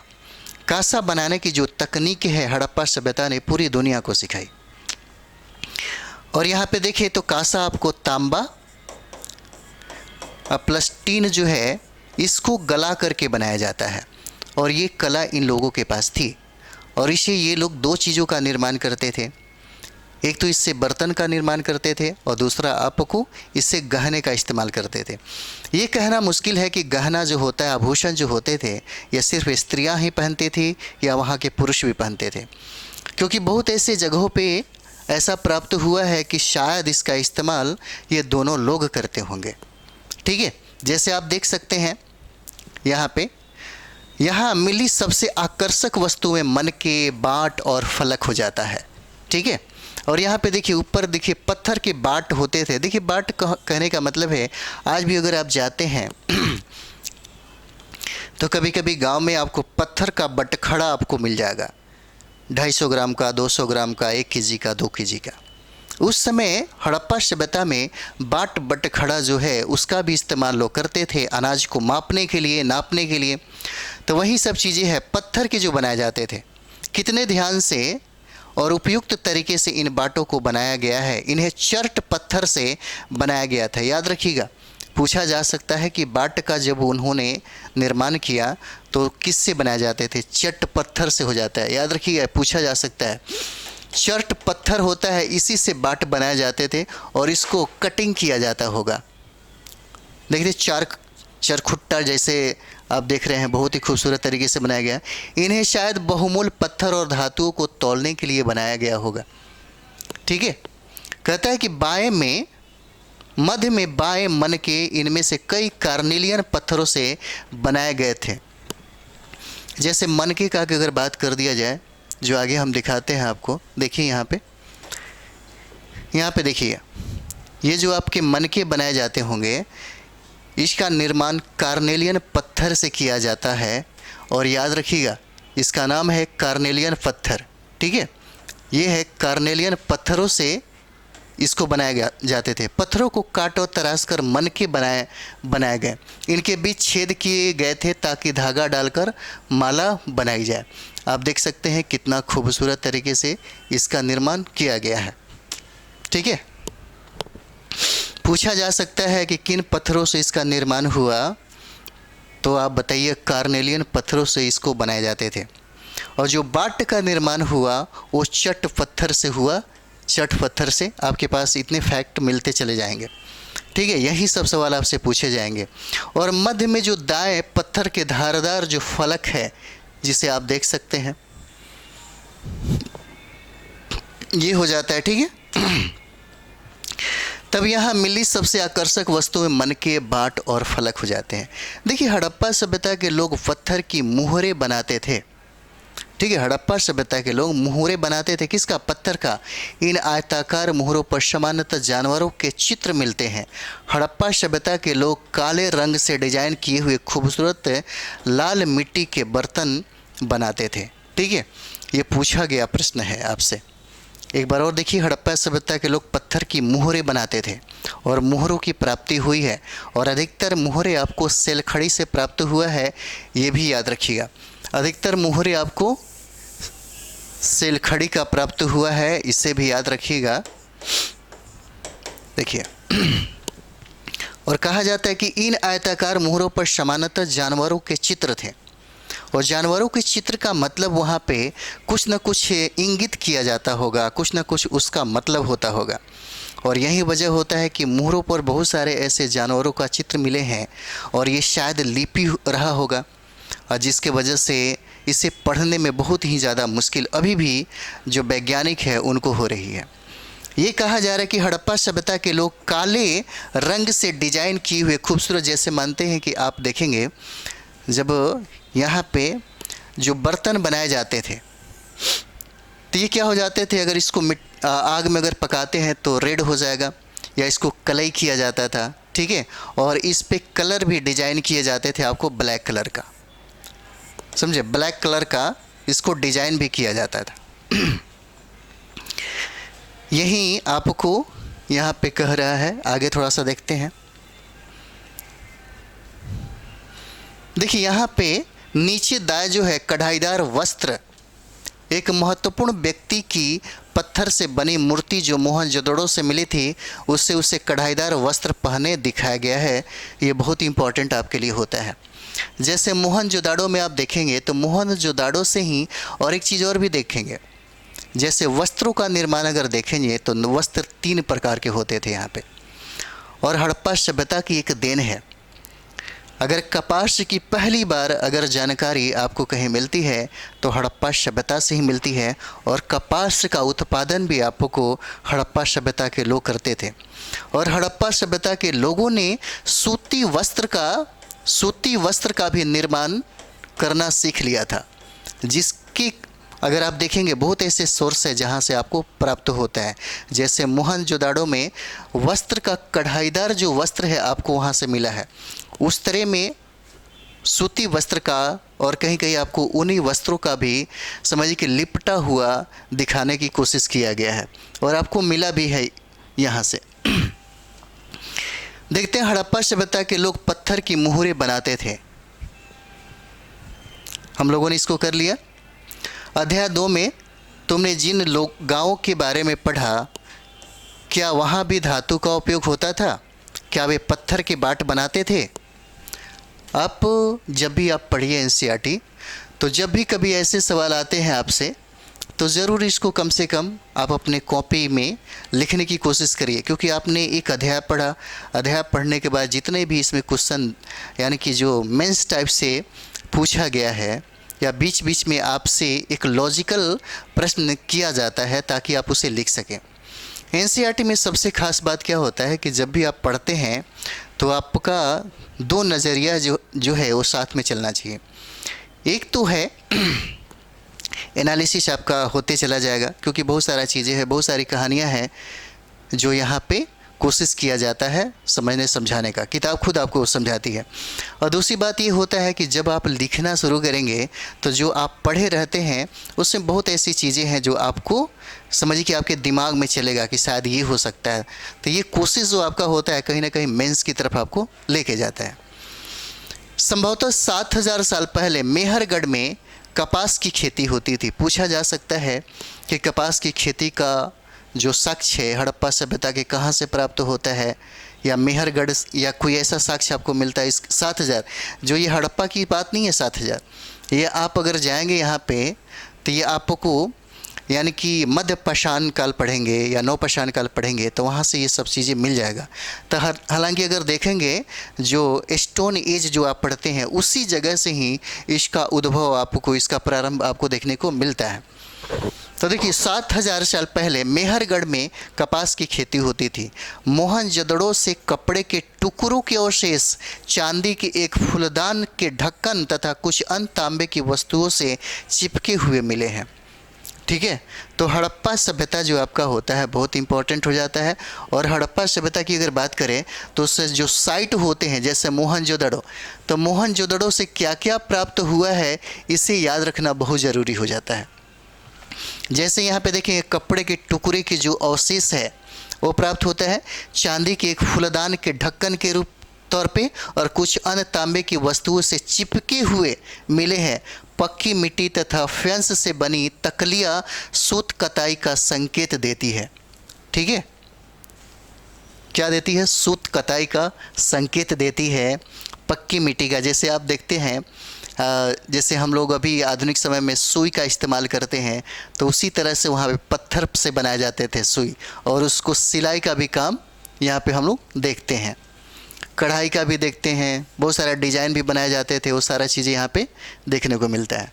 कासा बनाने की जो तकनीक है हड़प्पा सभ्यता ने पूरी दुनिया को सिखाई। और यहाँ पे देखिए तो कासा आपको तांबा प्लस टीन जो है इसको गला करके बनाया जाता है। और ये कला इन लोगों के पास थी और इसे ये लोग दो चीज़ों का निर्माण करते थे। एक तो इससे बर्तन का निर्माण करते थे और दूसरा आपको इससे गहने का इस्तेमाल करते थे। ये कहना मुश्किल है कि गहना जो होता है, आभूषण जो होते थे, यह सिर्फ स्त्रियां ही पहनती थी या वहाँ के पुरुष भी पहनते थे, क्योंकि बहुत ऐसे जगहों पे ऐसा प्राप्त हुआ है कि शायद इसका इस्तेमाल ये दोनों लोग करते होंगे। ठीक है, जैसे आप देख सकते हैं यहाँ पे, यहाँ मिली सबसे आकर्षक वस्तु में मनके, बाट और फलक हो जाता है। ठीक है, और यहाँ पे देखिए ऊपर देखिए पत्थर के बाट होते थे। देखिए बाट कहने का मतलब है आज भी अगर आप जाते हैं तो कभी कभी गांव में आपको पत्थर का बटखड़ा आपको मिल जाएगा, 250 ग्राम का, 200 ग्राम का, 1 केजी का, 2 केजी का। उस समय हड़प्पा सभ्यता में बाट बटखड़ा जो है उसका भी इस्तेमाल लोग करते थे अनाज को मापने के लिए, नापने के लिए। तो वही सब चीज़ें हैं पत्थर के जो बनाए जाते थे। कितने ध्यान से और उपयुक्त तरीके से इन बाटों को बनाया गया है। इन्हें चर्ट पत्थर से बनाया गया था। याद रखिएगा, पूछा जा सकता है कि बाट का जब उन्होंने निर्माण किया तो किससे बनाए जाते थे? चट पत्थर से हो जाता है। याद रखिएगा, पूछा जा सकता है। चर्ट पत्थर होता है, इसी से बाट बनाए जाते थे और इसको कटिंग किया जाता होगा। देखिए चरखुट्टा जैसे आप देख रहे हैं, बहुत ही खूबसूरत तरीके से बनाया गया। इन्हें शायद बहुमूल्य पत्थर और धातुओं को तौलने के लिए बनाया गया होगा। ठीक है, कहता है कि बाएं में, मध्य में बाएं मन के इनमें से कई कार्नेलियन पत्थरों से बनाए गए थे। जैसे मनके का अगर बात कर दिया जाए, जो आगे हम दिखाते हैं आपको, देखिए यहाँ पे देखिए, ये जो आपके मनके बनाए जाते होंगे इसका निर्माण कार्नेलियन पत्थर से किया जाता है। और याद रखिएगा इसका नाम है कार्नेलियन पत्थर। ठीक है, ये है कार्नेलियन पत्थरों से इसको बनाए जाते थे। पत्थरों को काट और तराश कर मनके बनाए गए। इनके बीच छेद किए गए थे ताकि धागा डालकर माला बनाई जाए। आप देख सकते हैं कितना खूबसूरत तरीके से इसका निर्माण किया गया है। ठीक है, पूछा जा सकता है कि किन पत्थरों से इसका निर्माण हुआ, तो आप बताइए कार्नेलियन पत्थरों से इसको बनाए जाते थे। और जो बाट का निर्माण हुआ वो चट पत्थर से हुआ। चट पत्थर से आपके पास इतने फैक्ट मिलते चले जाएंगे। ठीक है, यही सब सवाल आपसे पूछे जाएंगे। और मध्य में जो दाएं पत्थर के धारदार जो फलक है, जिसे आप देख सकते हैं, ये हो जाता है। ठीक है, तब यहाँ मिली सबसे आकर्षक वस्तुएं मनके, बाट और फलक हो जाते हैं। देखिए हड़प्पा सभ्यता के लोग पत्थर की मुहरें बनाते थे। ठीक है, हड़प्पा सभ्यता के लोग मुहरें बनाते थे। किसका? पत्थर का। इन आयताकार मुहरों पर सामान्यतः जानवरों के चित्र मिलते हैं। हड़प्पा सभ्यता के लोग काले रंग से डिजाइन किए हुए खूबसूरत लाल मिट्टी के बर्तन बनाते थे। ठीक है, ये पूछा गया प्रश्न है आपसे। एक बार और देखिए, हड़प्पा सभ्यता के लोग पत्थर की मुहरें बनाते थे और मुहरों की प्राप्ति हुई है। और अधिकतर मुहरें आपको सेलखड़ी से प्राप्त हुआ है, ये भी याद रखिएगा। अधिकतर मुहरें आपको सेलखड़ी का प्राप्त हुआ है, इसे भी याद रखिएगा। देखिए, और कहा जाता है कि इन आयताकार मुहरों पर सामान्यतः जानवरों के चित्र थे। और जानवरों के चित्र का मतलब वहाँ पे कुछ न कुछ इंगित किया जाता होगा, कुछ न कुछ उसका मतलब होता होगा। और यही वजह होता है कि मुहरों पर बहुत सारे ऐसे जानवरों का चित्र मिले हैं और ये शायद लिपि रहा होगा, और जिसके वजह से इसे पढ़ने में बहुत ही ज़्यादा मुश्किल अभी भी जो वैज्ञानिक है उनको हो रही है। ये कहा जा रहा है कि हड़प्पा सभ्यता के लोग काले रंग से डिजाइन किए हुए खूबसूरत, जैसे मानते हैं कि आप देखेंगे जब यहाँ पे जो बर्तन बनाए जाते थे तो ये क्या हो जाते थे, अगर इसको आग में अगर पकाते हैं तो रेड हो जाएगा, या इसको कलई किया जाता था। ठीक है, और इस पे कलर भी डिजाइन किए जाते थे आपको ब्लैक कलर का, समझे, ब्लैक कलर का इसको डिजाइन भी किया जाता था। यही आपको यहाँ पे कह रहा है। आगे थोड़ा सा देखते हैं। देखिए यहाँ पे नीचे दाएं जो है कढ़ाईदार वस्त्र, एक महत्वपूर्ण व्यक्ति की पत्थर से बनी मूर्ति जो मोहनजोदड़ो से मिली थी, उससे उसे कढ़ाईदार वस्त्र पहने दिखाया गया है। ये बहुत इंपॉर्टेंट आपके लिए होता है। जैसे मोहनजोदड़ो में आप देखेंगे तो मोहनजोदड़ो से ही और एक चीज़ और भी देखेंगे, जैसे वस्त्रों का निर्माण अगर देखेंगे तो वस्त्र 3 प्रकार के होते थे यहाँ पे, और हड़प्पा सभ्यता की एक देन है। अगर कपास की पहली बार अगर जानकारी आपको कहीं मिलती है तो हड़प्पा सभ्यता से ही मिलती है, और कपास का उत्पादन भी आपको हड़प्पा सभ्यता के लोग करते थे। और हड़प्पा सभ्यता के लोगों ने सूती वस्त्र का भी निर्माण करना सीख लिया था, जिसकी अगर आप देखेंगे बहुत ऐसे सोर्स है जहाँ से आपको प्राप्त होता है। जैसे मोहनजोदड़ो में वस्त्र का कढ़ाईदार जो वस्त्र है आपको वहाँ से मिला है, उस तरह में सूती वस्त्र का और कहीं कहीं आपको ऊनी वस्त्रों का भी समझिए कि लिपटा हुआ दिखाने की कोशिश किया गया है, और आपको मिला भी है यहाँ से। देखते हैं हड़प्पा सभ्यता के लोग पत्थर की मुहरें बनाते थे। हम लोगों ने इसको कर लिया। अध्याय 2 में तुमने जिन लोग गाँवों के बारे में पढ़ा, क्या वहाँ भी धातु का उपयोग होता था? क्या वे पत्थर के बाट बनाते थे? आप जब भी आप पढ़िए एनसीईआरटी, तो जब भी कभी ऐसे सवाल आते हैं आपसे, तो ज़रूर इसको कम से कम आप अपने कॉपी में लिखने की कोशिश करिए, क्योंकि आपने एक अध्याय पढ़ा। अध्याय पढ़ने के बाद जितने भी इसमें क्वेश्चन यानी कि जो मेंस टाइप से पूछा गया है, या बीच बीच में आपसे एक लॉजिकल प्रश्न किया जाता है ताकि आप उसे लिख सकें। एनसीईआरटी में सबसे खास बात क्या होता है कि जब भी आप पढ़ते हैं तो आपका 2 नज़रिया जो है वो साथ में चलना चाहिए। एक तो है एनालिसिस आपका होते चला जाएगा, क्योंकि बहुत सारा चीज़ें हैं, बहुत सारी कहानियाँ हैं जो यहाँ पे कोशिश किया जाता है समझने समझाने का। किताब खुद आपको समझाती है। और दूसरी बात ये होता है कि जब आप लिखना शुरू करेंगे तो जो आप पढ़े रहते हैं उसमें बहुत ऐसी चीज़ें हैं जो आपको समझिए कि आपके दिमाग में चलेगा कि शायद ये हो सकता है। तो ये कोशिश जो आपका होता है कहीं ना कहीं मेंस की तरफ आपको लेके जाता है। संभवतः 7000 साल पहले मेहरगढ़ में कपास की खेती होती थी। पूछा जा सकता है कि कपास की खेती का जो साक्ष्य है हड़प्पा सभ्यता के कहाँ से प्राप्त होता है, या मेहरगढ़ या कोई ऐसा साक्ष्य आपको मिलता है। इस 7000 जो ये हड़प्पा की बात नहीं है, 7000 ये आप अगर जाएंगे यहाँ पे तो ये आपको यानी कि मध्य पाषाण काल पढ़ेंगे या नवपाषाण काल पढ़ेंगे तो वहाँ से ये सब चीज़ें मिल जाएगा। तो हालांकि अगर देखेंगे जो स्टोन एज जो आप पढ़ते हैं उसी जगह से ही इसका उद्भव आपको, इसका प्रारंभ आपको देखने को मिलता है। तो देखिए 7000 साल पहले मेहरगढ़ में कपास की खेती होती थी। मोहनजोदड़ो से कपड़े के टुकड़ों के अवशेष, चांदी के एक फूलदान के ढक्कन तथा कुछ अन्य तांबे की वस्तुओं से चिपके हुए मिले हैं। ठीक है, तो हड़प्पा सभ्यता जो आपका होता है बहुत इंपॉर्टेंट हो जाता है। और हड़प्पा सभ्यता की अगर बात करें तो उससे जो साइट होते हैं जैसे मोहनजोदड़ो, तो मोहनजोदड़ो से क्या क्या प्राप्त हुआ है इसे याद रखना बहुत ज़रूरी हो जाता है। जैसे यहाँ पे देखें कपड़े के टुकड़े के जो अवशेष है वो प्राप्त होता है चांदी के एक फूलदान के ढक्कन के रूप तौर पे, और कुछ अन्य तांबे की वस्तुओं से चिपके हुए मिले हैं। पक्की मिट्टी तथा फ्यांस से बनी तकलिया सूत कताई का संकेत देती है। ठीक है, क्या देती है? सूत कताई का संकेत देती है पक्की मिट्टी का। जैसे आप देखते हैं जैसे हम लोग अभी आधुनिक समय में सुई का इस्तेमाल करते हैं, तो उसी तरह से वहाँ पे पत्थर से बनाए जाते थे सुई, और उसको सिलाई का भी काम यहाँ पे हम लोग देखते हैं, कढ़ाई का भी देखते हैं, बहुत सारा डिजाइन भी बनाए जाते थे। वो सारा चीज़ें यहाँ पे देखने को मिलता है।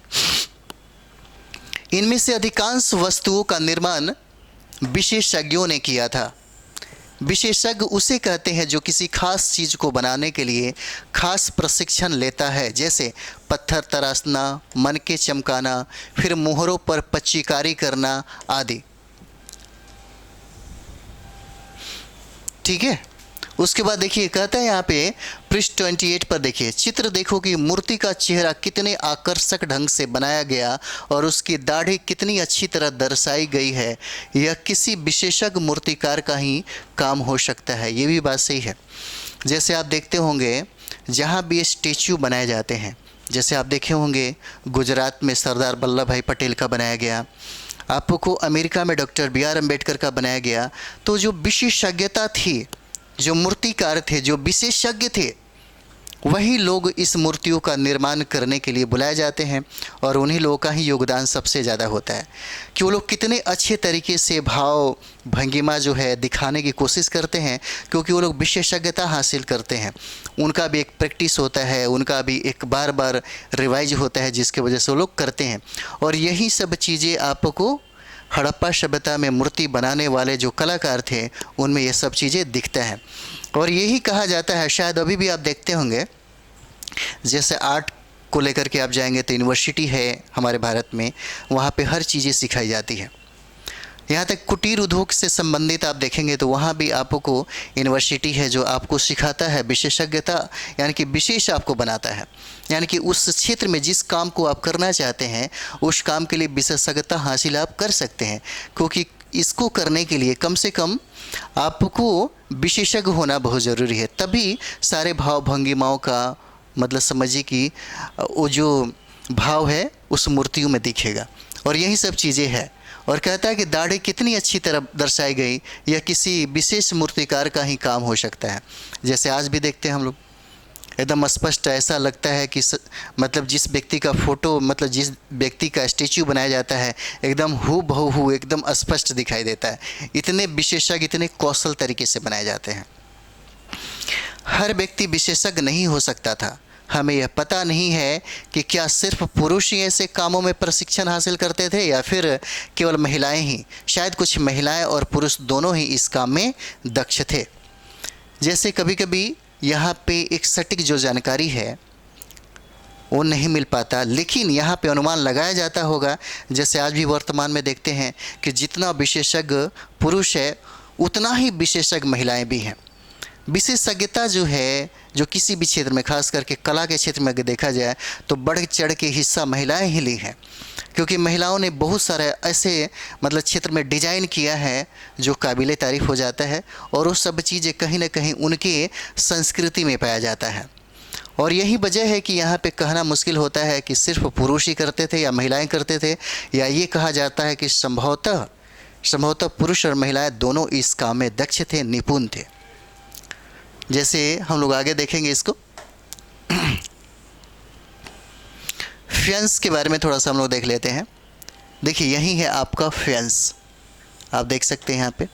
इनमें से अधिकांश वस्तुओं का निर्माण विशेषज्ञों ने किया था। विशेषज्ञ उसे कहते हैं जो किसी खास चीज़ को बनाने के लिए खास प्रशिक्षण लेता है, जैसे पत्थर तराशना, मनके चमकाना, फिर मोहरों पर पच्चीकारी करना आदि। ठीक है, उसके बाद देखिए कहता है यहाँ पे पृष्ठ 28 पर देखिए, चित्र देखो कि मूर्ति का चेहरा कितने आकर्षक ढंग से बनाया गया और उसकी दाढ़ी कितनी अच्छी तरह दर्शाई गई है। यह किसी विशेषज्ञ मूर्तिकार का ही काम हो सकता है। ये भी बात सही है। जैसे आप देखते होंगे जहाँ भी स्टेचू बनाए जाते हैं, जैसे आप देखे होंगे गुजरात में सरदार वल्लभ भाई पटेल का बनाया गया, आपको अमेरिका में डॉक्टर बी.आर. अम्बेडकर का बनाया गया। तो जो विशेषज्ञता थी, जो मूर्तिकार थे, जो विशेषज्ञ थे, वही लोग इस मूर्तियों का निर्माण करने के लिए बुलाए जाते हैं और उन्हीं लोगों का ही योगदान सबसे ज़्यादा होता है कि वो लोग कितने अच्छे तरीके से भाव भंगिमा जो है दिखाने की कोशिश करते हैं, क्योंकि वो लोग विशेषज्ञता हासिल करते हैं। उनका भी एक प्रैक्टिस होता है, उनका भी एक बार बार रिवाइज होता है, जिसके वजह से वो लोग करते हैं। और यही सब चीज़ें आपको हड़प्पा सभ्यता में मूर्ति बनाने वाले जो कलाकार थे उनमें ये सब चीज़ें दिखता है। और यही कहा जाता है, शायद अभी भी आप देखते होंगे, जैसे आर्ट को लेकर के आप जाएंगे तो यूनिवर्सिटी है हमारे भारत में, वहाँ पे हर चीज़ें सिखाई जाती है। यहाँ तक कुटीर उद्योग से संबंधित आप देखेंगे तो वहाँ भी आपको यूनिवर्सिटी है जो आपको सिखाता है विशेषज्ञता, यानी कि विशेष आपको बनाता है, यानी कि उस क्षेत्र में जिस काम को आप करना चाहते हैं उस काम के लिए विशेषज्ञता हासिल आप कर सकते हैं। क्योंकि इसको करने के लिए कम से कम आपको विशेषज्ञ होना बहुत ज़रूरी है, तभी सारे भाव भंगिमाओं का मतलब समझिए कि वो जो भाव है उस मूर्तियों में दिखेगा। और यही सब चीज़ें हैं। और कहता है कि दाढ़ी कितनी अच्छी तरह दर्शाई गई, यह किसी विशेष मूर्तिकार का ही काम हो सकता है। जैसे आज भी देखते हैं हम लोग, एकदम स्पष्ट ऐसा लगता है कि मतलब जिस व्यक्ति का फ़ोटो, मतलब जिस व्यक्ति का स्टैचू बनाया जाता है एकदम हू बहु एकदम स्पष्ट दिखाई देता है। इतने विशेषज्ञ, इतने कौशल तरीके से बनाए जाते हैं। हर व्यक्ति विशेषज्ञ नहीं हो सकता था। हमें यह पता नहीं है कि क्या सिर्फ पुरुष ही ऐसे कामों में प्रशिक्षण हासिल करते थे या फिर केवल महिलाएं ही। शायद कुछ महिलाएं और पुरुष दोनों ही इस काम में दक्ष थे। जैसे कभी कभी यहाँ पे एक सटीक जो जानकारी है वो नहीं मिल पाता, लेकिन यहाँ पे अनुमान लगाया जाता होगा। जैसे आज भी वर्तमान में देखते हैं कि जितना विशेषज्ञ पुरुष है उतना ही विशेषज्ञ महिलाएं भी हैं। विशेषज्ञता जो है, जो किसी भी क्षेत्र में, खास करके कला के क्षेत्र में अगर देखा जाए तो बढ़ चढ़ के हिस्सा महिलाएं ही ली हैं, क्योंकि महिलाओं ने बहुत सारे ऐसे मतलब क्षेत्र में डिजाइन किया है जो काबिले तारीफ़ हो जाता है, और वो सब चीज़ें कहीं ना कहीं उनके संस्कृति में पाया जाता है। और यही वजह है कि यहाँ पे कहना मुश्किल होता है कि सिर्फ पुरुष ही करते थे या महिलाएं करते थे, या ये कहा जाता है कि संभवतः पुरुष और महिलाएं दोनों इस काम में दक्ष थे, निपुण थे। जैसे हम लोग आगे देखेंगे इसको, फ्यंस के बारे में थोड़ा सा हम लोग देख लेते हैं। देखिए यही है आपका फ्यंस, आप देख सकते हैं यहाँ पे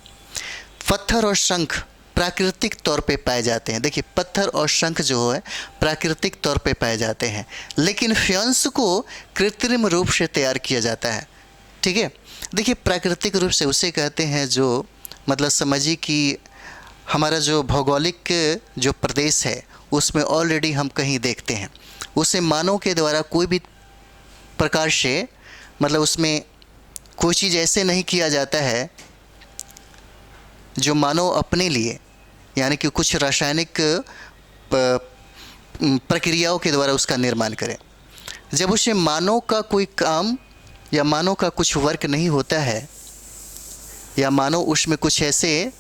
पत्थर और शंख प्राकृतिक तौर पे पाए जाते हैं। देखिए पत्थर और शंख जो है प्राकृतिक तौर पे पाए जाते हैं, लेकिन फ्यंस को कृत्रिम रूप से तैयार किया जाता है। ठीक है, देखिए प्राकृतिक रूप से उसे कहते हैं जो मतलब समझिए कि हमारा जो भौगोलिक जो प्रदेश है उसमें ऑलरेडी हम कहीं देखते हैं, उसे मानव के द्वारा कोई भी प्रकार से मतलब उसमें कोई चीज़ ऐसे नहीं किया जाता है जो मानव अपने लिए, यानी कि कुछ रासायनिक प्रक्रियाओं के द्वारा उसका निर्माण करे। जब उसे मानव का कोई काम या मानव का कुछ वर्क नहीं होता है, या मानव उसमें कुछ ऐसे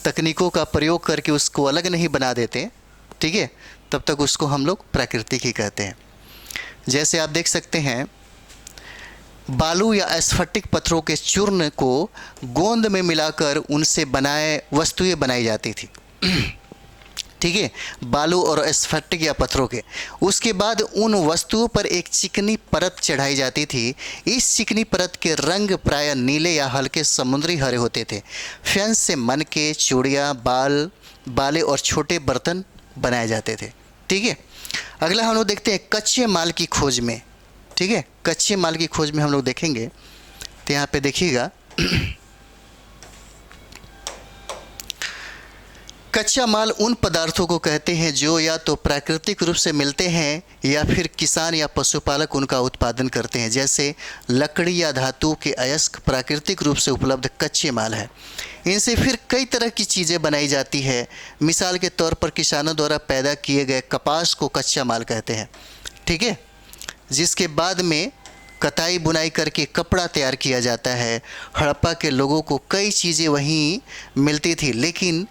तकनीकों का प्रयोग करके उसको अलग नहीं बना देते, ठीक है, तब तक उसको हम लोग प्राकृतिक ही कहते हैं। जैसे आप देख सकते हैं बालू या स्फटिक पत्थरों के चूर्ण को गोंद में मिलाकर उनसे बनाए वस्तुएं बनाई जाती थी। ठीक है, बालू और स्फटिक या पत्थरों के, उसके बाद उन वस्तुओं पर एक चिकनी परत चढ़ाई जाती थी। इस चिकनी परत के रंग प्रायः नीले या हल्के समुद्री हरे होते थे। फ्यंस से मनके, चूड़ियाँ, बाले और छोटे बर्तन बनाए जाते थे। ठीक है, अगला हम लोग देखते हैं कच्चे माल की खोज में। ठीक है, कच्चे माल की खोज में हम लोग देखेंगे तो यहाँ पे देखिएगा कच्चा माल उन पदार्थों को कहते हैं जो या तो प्राकृतिक रूप से मिलते हैं या फिर किसान या पशुपालक उनका उत्पादन करते हैं। जैसे लकड़ी या धातु के अयस्क प्राकृतिक रूप से उपलब्ध कच्चे माल है। इनसे फिर कई तरह की चीज़ें बनाई जाती है। मिसाल के तौर पर किसानों द्वारा पैदा किए गए कपास को कच्चा माल कहते हैं, ठीक है, जिसके बाद में कताई बुनाई करके कपड़ा तैयार किया जाता है। हड़प्पा के लोगों को कई चीज़ें वहीं मिलती थी, लेकिन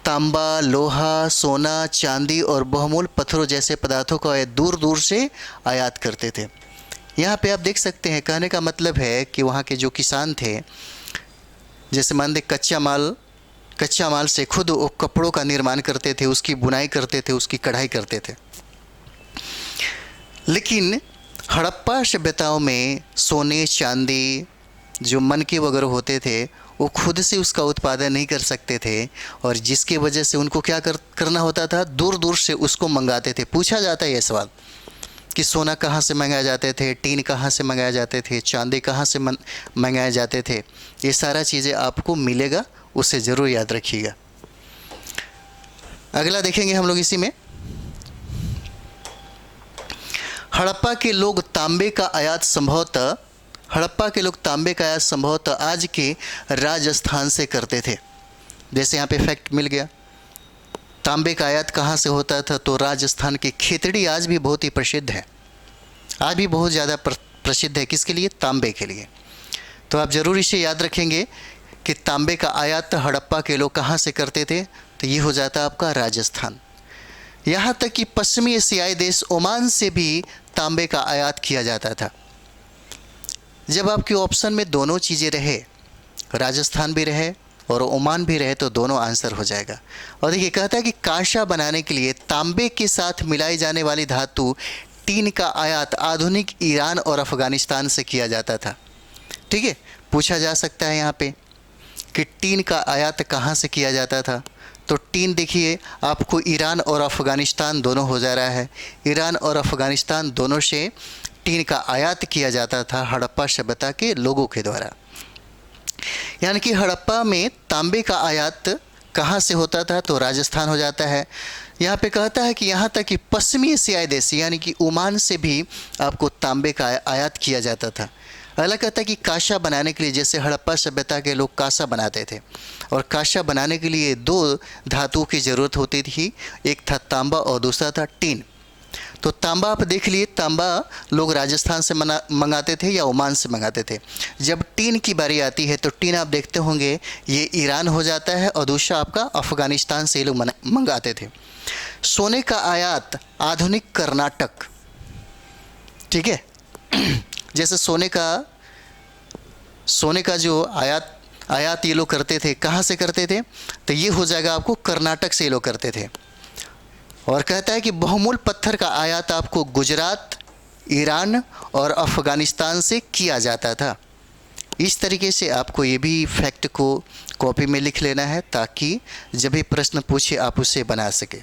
तांबा, लोहा, सोना, चांदी और बहुमूल्य पत्थरों जैसे पदार्थों को दूर दूर से आयात करते थे। यहाँ पे आप देख सकते हैं, कहने का मतलब है कि वहाँ के जो किसान थे, जैसे मान दे कच्चा माल से खुद वो कपड़ों का निर्माण करते थे, उसकी बुनाई करते थे, उसकी कढ़ाई करते थे। लेकिन हड़प्पा सभ्यताओं में सोने, चांदी, जो मनके वगैरह होते थे, वो खुद से उसका उत्पादन नहीं कर सकते थे, और जिसकी वजह से उनको क्या करना होता था, दूर दूर से उसको मंगाते थे। पूछा जाता है ये सवाल कि सोना कहाँ से मंगाए जाते थे, टीन कहाँ से मंगाए जाते थे, चांदी कहाँ से मंगाए जाते थे। ये सारा चीज़ें आपको मिलेगा, उसे ज़रूर याद रखिएगा। अगला देखेंगे हम लोग इसी में, हड़प्पा के लोग तांबे का आयात संभवतः आज के राजस्थान से करते थे। जैसे यहाँ पे फैक्ट मिल गया, तांबे का आयात कहाँ से होता था, तो राजस्थान की खेतड़ी आज भी बहुत ही प्रसिद्ध है, आज भी बहुत ज़्यादा प्रसिद्ध है। किसके लिए? तांबे के लिए। तो आप ज़रूर इसे याद रखेंगे कि तांबे का आयात हड़प्पा के लोग कहाँ से करते थे, तो ये हो जाता आपका राजस्थान। यहाँ तक कि पश्चिमी एशियाई देश ओमान से भी तांबे का आयात किया जाता था। जब आपके ऑप्शन में दोनों चीज़ें रहे, राजस्थान भी रहे और ओमान भी रहे, तो दोनों आंसर हो जाएगा। और देखिए, कहता है कि कांसा बनाने के लिए तांबे के साथ मिलाई जाने वाली धातु टीन का आयात आधुनिक ईरान और अफ़गानिस्तान से किया जाता था। ठीक है, पूछा जा सकता है यहाँ पे कि टीन का आयात कहाँ से किया जाता था, तो टीन देखिए आपको ईरान और अफ़गानिस्तान दोनों हो जा रहा है। ईरान और अफ़गानिस्तान दोनों से टीन का आयात किया जाता था हड़प्पा सभ्यता के लोगों के द्वारा। यानी कि हड़प्पा में तांबे का आयात कहाँ से होता था, तो राजस्थान हो जाता है। यहाँ पे कहता है कि यहाँ तक कि पश्चिमी एशियाई देश यानी कि ओमान से भी आपको तांबे का आयात किया जाता था। अगला कहता है कि कांसा बनाने के लिए, जैसे हड़प्पा सभ्यता के लोग कांसा बनाते थे, और कांसा बनाने के लिए दो धातुओं की ज़रूरत होती थी, एक था तांबा और दूसरा था टीन। तो तांबा आप देख लिए, तांबा लोग राजस्थान से मंगाते थे या ओमान से मंगाते थे। जब टीन की बारी आती है तो टीन आप देखते होंगे ये ईरान हो जाता है, और दूसरा आपका अफ़गानिस्तान से ये लोग मंगाते थे। सोने का आयात आधुनिक कर्नाटक, ठीक है, जैसे सोने का जो आयात ये लोग करते थे, कहाँ से करते थे, तो ये हो जाएगा आपको कर्नाटक से ये लोग करते थे। और कहता है कि बहुमूल्य पत्थर का आयात आपको गुजरात, ईरान और अफ़गानिस्तान से किया जाता था। इस तरीके से आपको ये भी फैक्ट को कॉपी में लिख लेना है, ताकि जब भी प्रश्न पूछे आप उसे बना सके।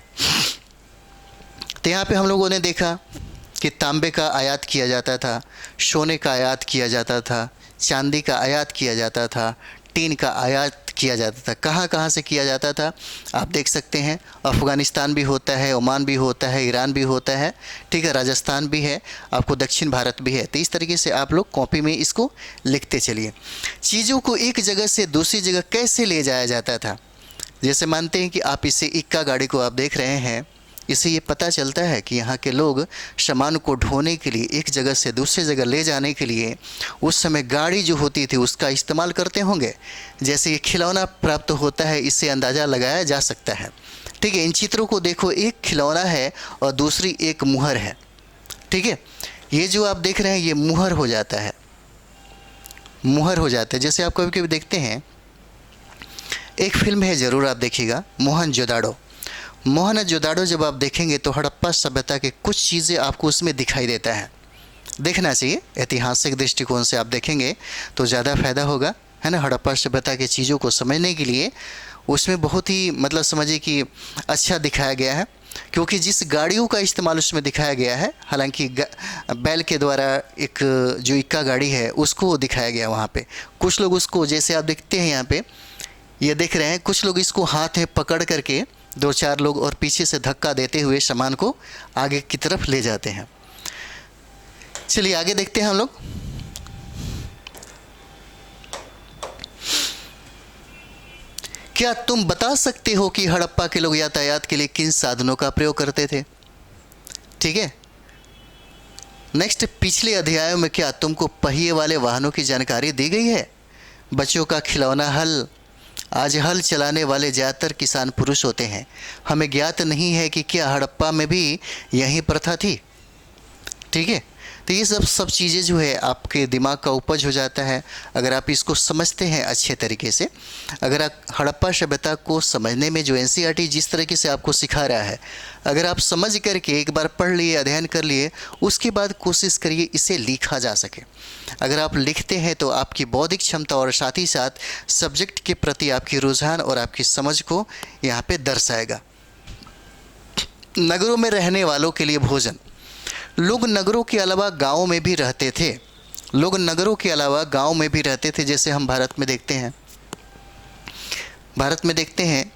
तो यहाँ पे हम लोगों ने देखा कि तांबे का आयात किया जाता था, सोने का आयात किया जाता था, चांदी का आयात किया जाता था, टीन का आयात किया जाता था। कहाँ कहाँ से किया जाता था आप देख सकते हैं, अफ़गानिस्तान भी होता है, ओमान भी होता है, ईरान भी होता है, ठीक है, राजस्थान भी है, आपको दक्षिण भारत भी है। तो इस तरीके से आप लोग कॉपी में इसको लिखते चलिए। चीज़ों को एक जगह से दूसरी जगह कैसे ले जाया जाता था, जैसे मानते हैं कि आप इसे इक्का गाड़ी को आप देख रहे हैं, इससे ये पता चलता है कि यहाँ के लोग सामान को ढोने के लिए, एक जगह से दूसरी जगह ले जाने के लिए उस समय गाड़ी जो होती थी उसका इस्तेमाल करते होंगे। जैसे ये खिलौना प्राप्त होता है, इससे अंदाज़ा लगाया जा सकता है। ठीक है, इन चित्रों को देखो, एक खिलौना है और दूसरी एक मुहर है। ठीक है, ये जो आप देख रहे हैं ये मुहर हो जाता है, मुहर हो जाता है। जैसे आप कभी कभी देखते हैं, एक फिल्म है, ज़रूर आप देखिएगा, मोहनजोदाड़ो जब आप देखेंगे तो हड़प्पा सभ्यता के कुछ चीज़ें आपको उसमें दिखाई देता है। देखना चाहिए, ऐतिहासिक दृष्टिकोण से आप देखेंगे तो ज़्यादा फ़ायदा होगा, है ना। हड़प्पा सभ्यता के चीज़ों को समझने के लिए उसमें बहुत ही मतलब समझिए कि अच्छा दिखाया गया है, क्योंकि जिस गाड़ियों का इस्तेमाल उसमें दिखाया गया है, हालांकि बैल के द्वारा एक जो इक्का गाड़ी है उसको दिखाया गया वहाँ पे। कुछ लोग उसको, जैसे आप देखते हैं यहाँ पे ये देख रहे हैं कुछ लोग इसको हाथ में पकड़ करके, दो चार लोग, और पीछे से धक्का देते हुए सामान को आगे की तरफ ले जाते हैं। चलिए आगे देखते हैं हम लोग। क्या तुम बता सकते हो कि हड़प्पा के लोग यातायात के लिए किन साधनों का प्रयोग करते थे? ठीक है, नेक्स्ट, पिछले अध्यायों में क्या तुमको पहिए वाले वाहनों की जानकारी दी गई है? बच्चों का खिलौना हल। आज हल चलाने वाले ज़्यादातर किसान पुरुष होते हैं। हमें ज्ञात नहीं है कि क्या हड़प्पा में भी यही प्रथा थी। ठीक है, तो ये सब चीज़ें जो है आपके दिमाग का उपज हो जाता है अगर आप इसको समझते हैं अच्छे तरीके से। अगर आप हड़प्पा सभ्यता को समझने में जो एनसीईआरटी जिस तरीके से आपको सिखा रहा है, अगर आप समझ करके एक बार पढ़ लिए, अध्ययन कर लिए, उसके बाद कोशिश करिए इसे लिखा जा सके। अगर आप लिखते हैं तो आपकी बौद्धिक क्षमता और साथ ही साथ सब्जेक्ट के प्रति आपकी रुझान और आपकी समझ को यहाँ पे दर्शाएगा। नगरों में रहने वालों के लिए भोजन। लोग नगरों के अलावा गाँव में भी रहते थे। लोग नगरों के अलावा गाँव में भी रहते थे। जैसे हम भारत में देखते हैं,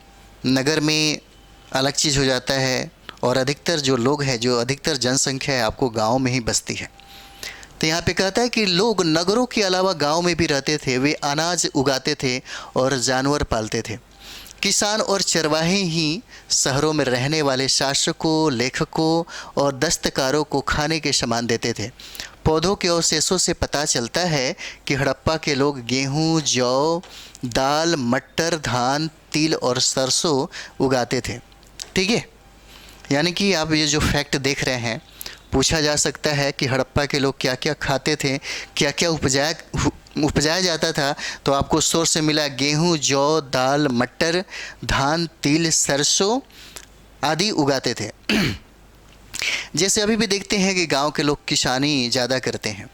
नगर में अलग चीज़ हो जाता है, और अधिकतर जो लोग हैं, जो अधिकतर जनसंख्या है, आपको गाँव में ही बसती है। तो यहाँ पे कहता है कि लोग नगरों के अलावा गाँव में भी रहते थे। वे अनाज उगाते थे और जानवर पालते थे। किसान और चरवाहे ही शहरों में रहने वाले शासकों, लेखकों और दस्तकारों को खाने के सामान देते थे। पौधों के अवशेषों से पता चलता है कि हड़प्पा के लोग गेहूं, जौ, दाल, मटर, धान, तिल और सरसों उगाते थे। ठीक है, यानी कि आप ये जो फैक्ट देख रहे हैं, पूछा जा सकता है कि हड़प्पा के लोग क्या क्या खाते थे, क्या क्या उपजाया जाता था, तो आपको सोर्स से मिला गेहूं, जौ, दाल, मटर, धान, तिल, सरसों आदि उगाते थे। जैसे अभी भी देखते हैं कि गांव के लोग किसानी ज़्यादा करते हैं,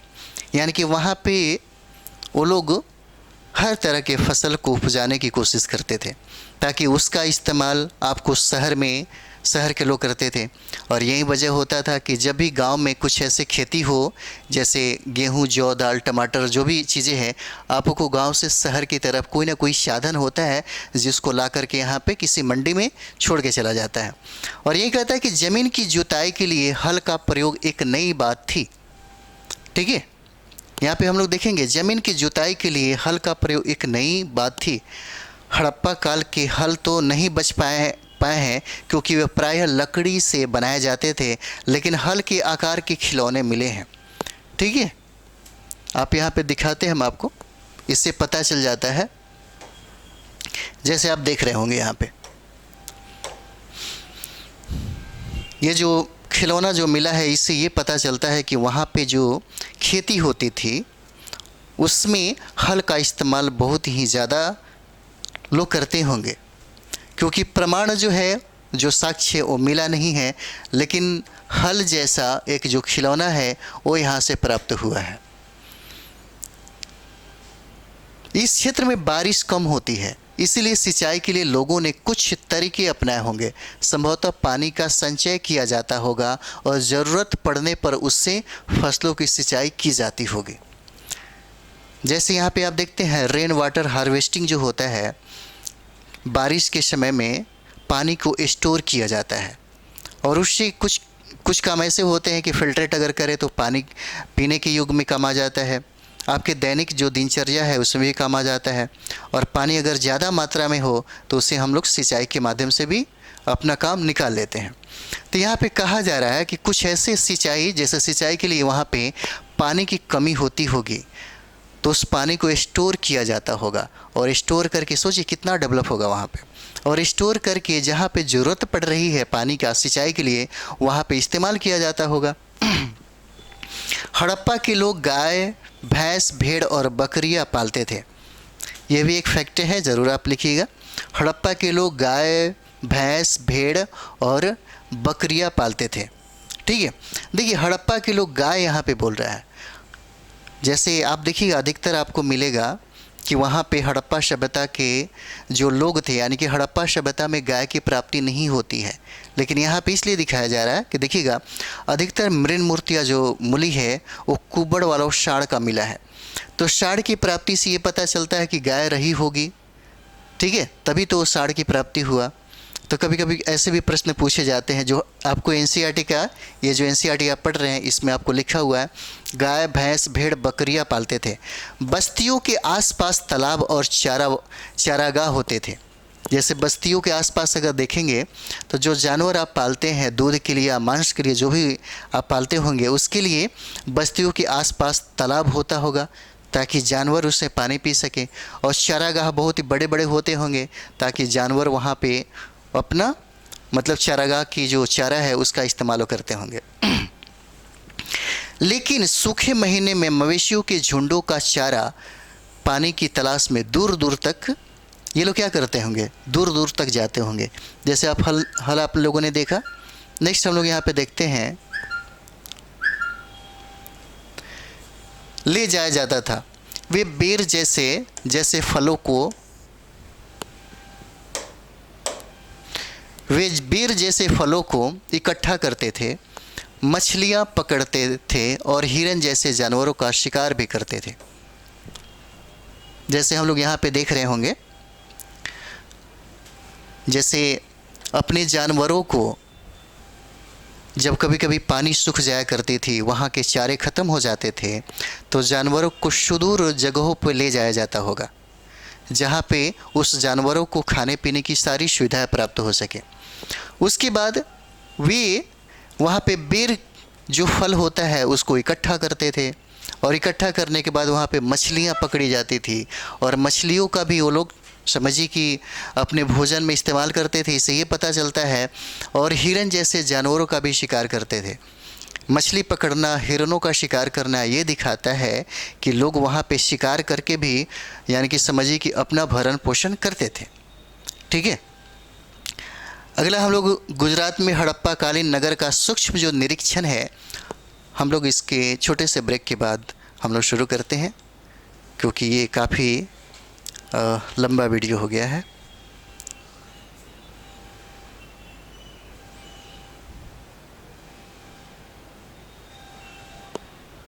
यानी कि वहाँ पे वो लोग हर तरह के फसल को उपजाने की कोशिश करते थे, ताकि उसका इस्तेमाल आपको शहर के लोग करते थे। और यही वजह होता था कि जब भी गांव में कुछ ऐसे खेती हो, जैसे गेहूं, जौ, दाल, टमाटर, जो भी चीज़ें हैं, आपको गांव से शहर की तरफ कोई ना कोई साधन होता है जिसको ला करके यहाँ पे किसी मंडी में छोड़ के चला जाता है। और यही कहता है कि ज़मीन की जुताई के लिए हल का प्रयोग एक नई बात थी। ठीक है, यहाँ पे हम लोग देखेंगे ज़मीन की जुताई के लिए हल का प्रयोग एक नई बात थी। हड़प्पा काल के हल तो नहीं बच पाए हैं क्योंकि वे प्रायः लकड़ी से बनाए जाते थे, लेकिन हल के आकार के खिलौने मिले हैं। ठीक है, आप यहाँ पे दिखाते हैं हम आपको, इससे पता चल जाता है। जैसे आप देख रहे होंगे यहाँ पे ये जो खिलौना जो मिला है, इससे ये पता चलता है कि वहाँ पे जो खेती होती थी उसमें हल का इस्तेमाल बहुत ही ज़्यादा लोग करते होंगे, क्योंकि प्रमाण जो है, जो साक्ष्य वो मिला नहीं है, लेकिन हल जैसा एक जो खिलौना है वो यहाँ से प्राप्त हुआ है। इस क्षेत्र में बारिश कम होती है, इसीलिए सिंचाई के लिए लोगों ने कुछ तरीके अपनाए होंगे। संभवतः पानी का संचय किया जाता होगा और ज़रूरत पड़ने पर उससे फसलों की सिंचाई की जाती होगी। जैसे यहाँ पे आप देखते हैं रेन वाटर हार्वेस्टिंग जो होता है, बारिश के समय में पानी को स्टोर किया जाता है, और उससे कुछ काम ऐसे होते हैं कि फिल्ट्रेट अगर करें तो पानी पीने के युग में काम आ जाता है, आपके दैनिक जो दिनचर्या है उसमें भी काम आ जाता है। और पानी अगर ज़्यादा मात्रा में हो तो उसे हम लोग सिंचाई के माध्यम से भी अपना काम निकाल लेते हैं। तो यहाँ पे कहा जा रहा है कि कुछ ऐसे सिंचाई, जैसे सिंचाई के लिए वहाँ पे पानी की कमी होती होगी, तो उस पानी को स्टोर किया जाता होगा, और स्टोर करके सोचिए कितना डेवलप होगा वहाँ पे, और स्टोर करके जहाँ पे ज़रूरत पड़ रही है पानी का सिंचाई के लिए, वहाँ पे इस्तेमाल किया जाता होगा। हड़प्पा के लोग गाय, भैंस, भेड़ और बकरियाँ पालते थे। यह भी एक फैक्ट है, ज़रूर आप लिखिएगा। हड़प्पा के लोग गाय, भैंस, भेड़ और बकरियाँ पालते थे। ठीक है, देखिए हड़प्पा के लोग गाय यहाँ पे बोल रहा है। जैसे आप देखिएगा अधिकतर आपको मिलेगा कि वहाँ पे हड़प्पा सभ्यता के जो लोग थे, यानी कि हड़प्पा सभ्यता में गाय की प्राप्ति नहीं होती है, लेकिन यहाँ पे इसलिए दिखाया जा रहा है कि देखिएगा अधिकतर मृण मूर्तियाँ जो मूली है वो कुबड़ वाला साड़ का मिला है। तो साड़ की प्राप्ति से ये पता चलता है कि गाय रही होगी, ठीक है, तभी तो साढ़ की प्राप्ति हुआ। तो कभी कभी ऐसे भी प्रश्न पूछे जाते हैं जो आपको एनसीईआरटी का, ये जो एनसीईआरटी आप पढ़ रहे हैं इसमें आपको लिखा हुआ है, गाय भैंस भेड़ बकरियां पालते थे, बस्तियों के आसपास तालाब और चारागाह होते थे। जैसे बस्तियों के आसपास अगर देखेंगे तो जो जानवर आप पालते हैं दूध के लिए या मांस के लिए, जो भी आप पालते होंगे, उसके लिए बस्तियों के आसपास तालाब होता होगा ताकि जानवर उससे पानी पी सके, और चारागाह बहुत ही बड़े बड़े होते होंगे ताकि जानवर वहाँ पे अपना मतलब चारागाह की जो चारा है उसका इस्तेमाल करते होंगे। लेकिन सूखे महीने में मवेशियों के झुंडों का चारा पानी की तलाश में दूर दूर तक ये लोग क्या करते होंगे, दूर दूर तक जाते होंगे। जैसे आप हल आप लोगों ने देखा। नेक्स्ट हम लोग यहाँ पे देखते हैं, ले जाया जाता था। वे बेर जैसे फलों को, वे बेर जैसे फलों को इकट्ठा करते थे, मछलियाँ पकड़ते थे और हिरन जैसे जानवरों का शिकार भी करते थे। जैसे हम लोग यहाँ पे देख रहे होंगे, जैसे अपने जानवरों को जब कभी कभी पानी सूख जाया करती थी, वहाँ के चारे ख़त्म हो जाते थे, तो जानवरों को सुदूर जगहों पर ले जाया जाता होगा जहाँ पे उस जानवरों को खाने पीने की सारी सुविधाएं प्राप्त हो सके। उसके बाद वे वहाँ पे बेर जो फल होता है उसको इकट्ठा करते थे, और इकट्ठा करने के बाद वहाँ पे मछलियाँ पकड़ी जाती थी, और मछलियों का भी वो लोग समझिए कि अपने भोजन में इस्तेमाल करते थे, इससे ये पता चलता है। और हिरन जैसे जानवरों का भी शिकार करते थे। मछली पकड़ना, हिरनों का शिकार करना, ये दिखाता है कि लोग वहाँ पे शिकार करके भी यानी कि समझिए कि अपना भरण पोषण करते थे। ठीक है, अगला हम लोग गुजरात में हड़प्पा कालीन नगर का सूक्ष्म जो निरीक्षण है, हम लोग इसके छोटे से ब्रेक के बाद हम लोग शुरू करते हैं, क्योंकि ये काफ़ी लंबा वीडियो हो गया है।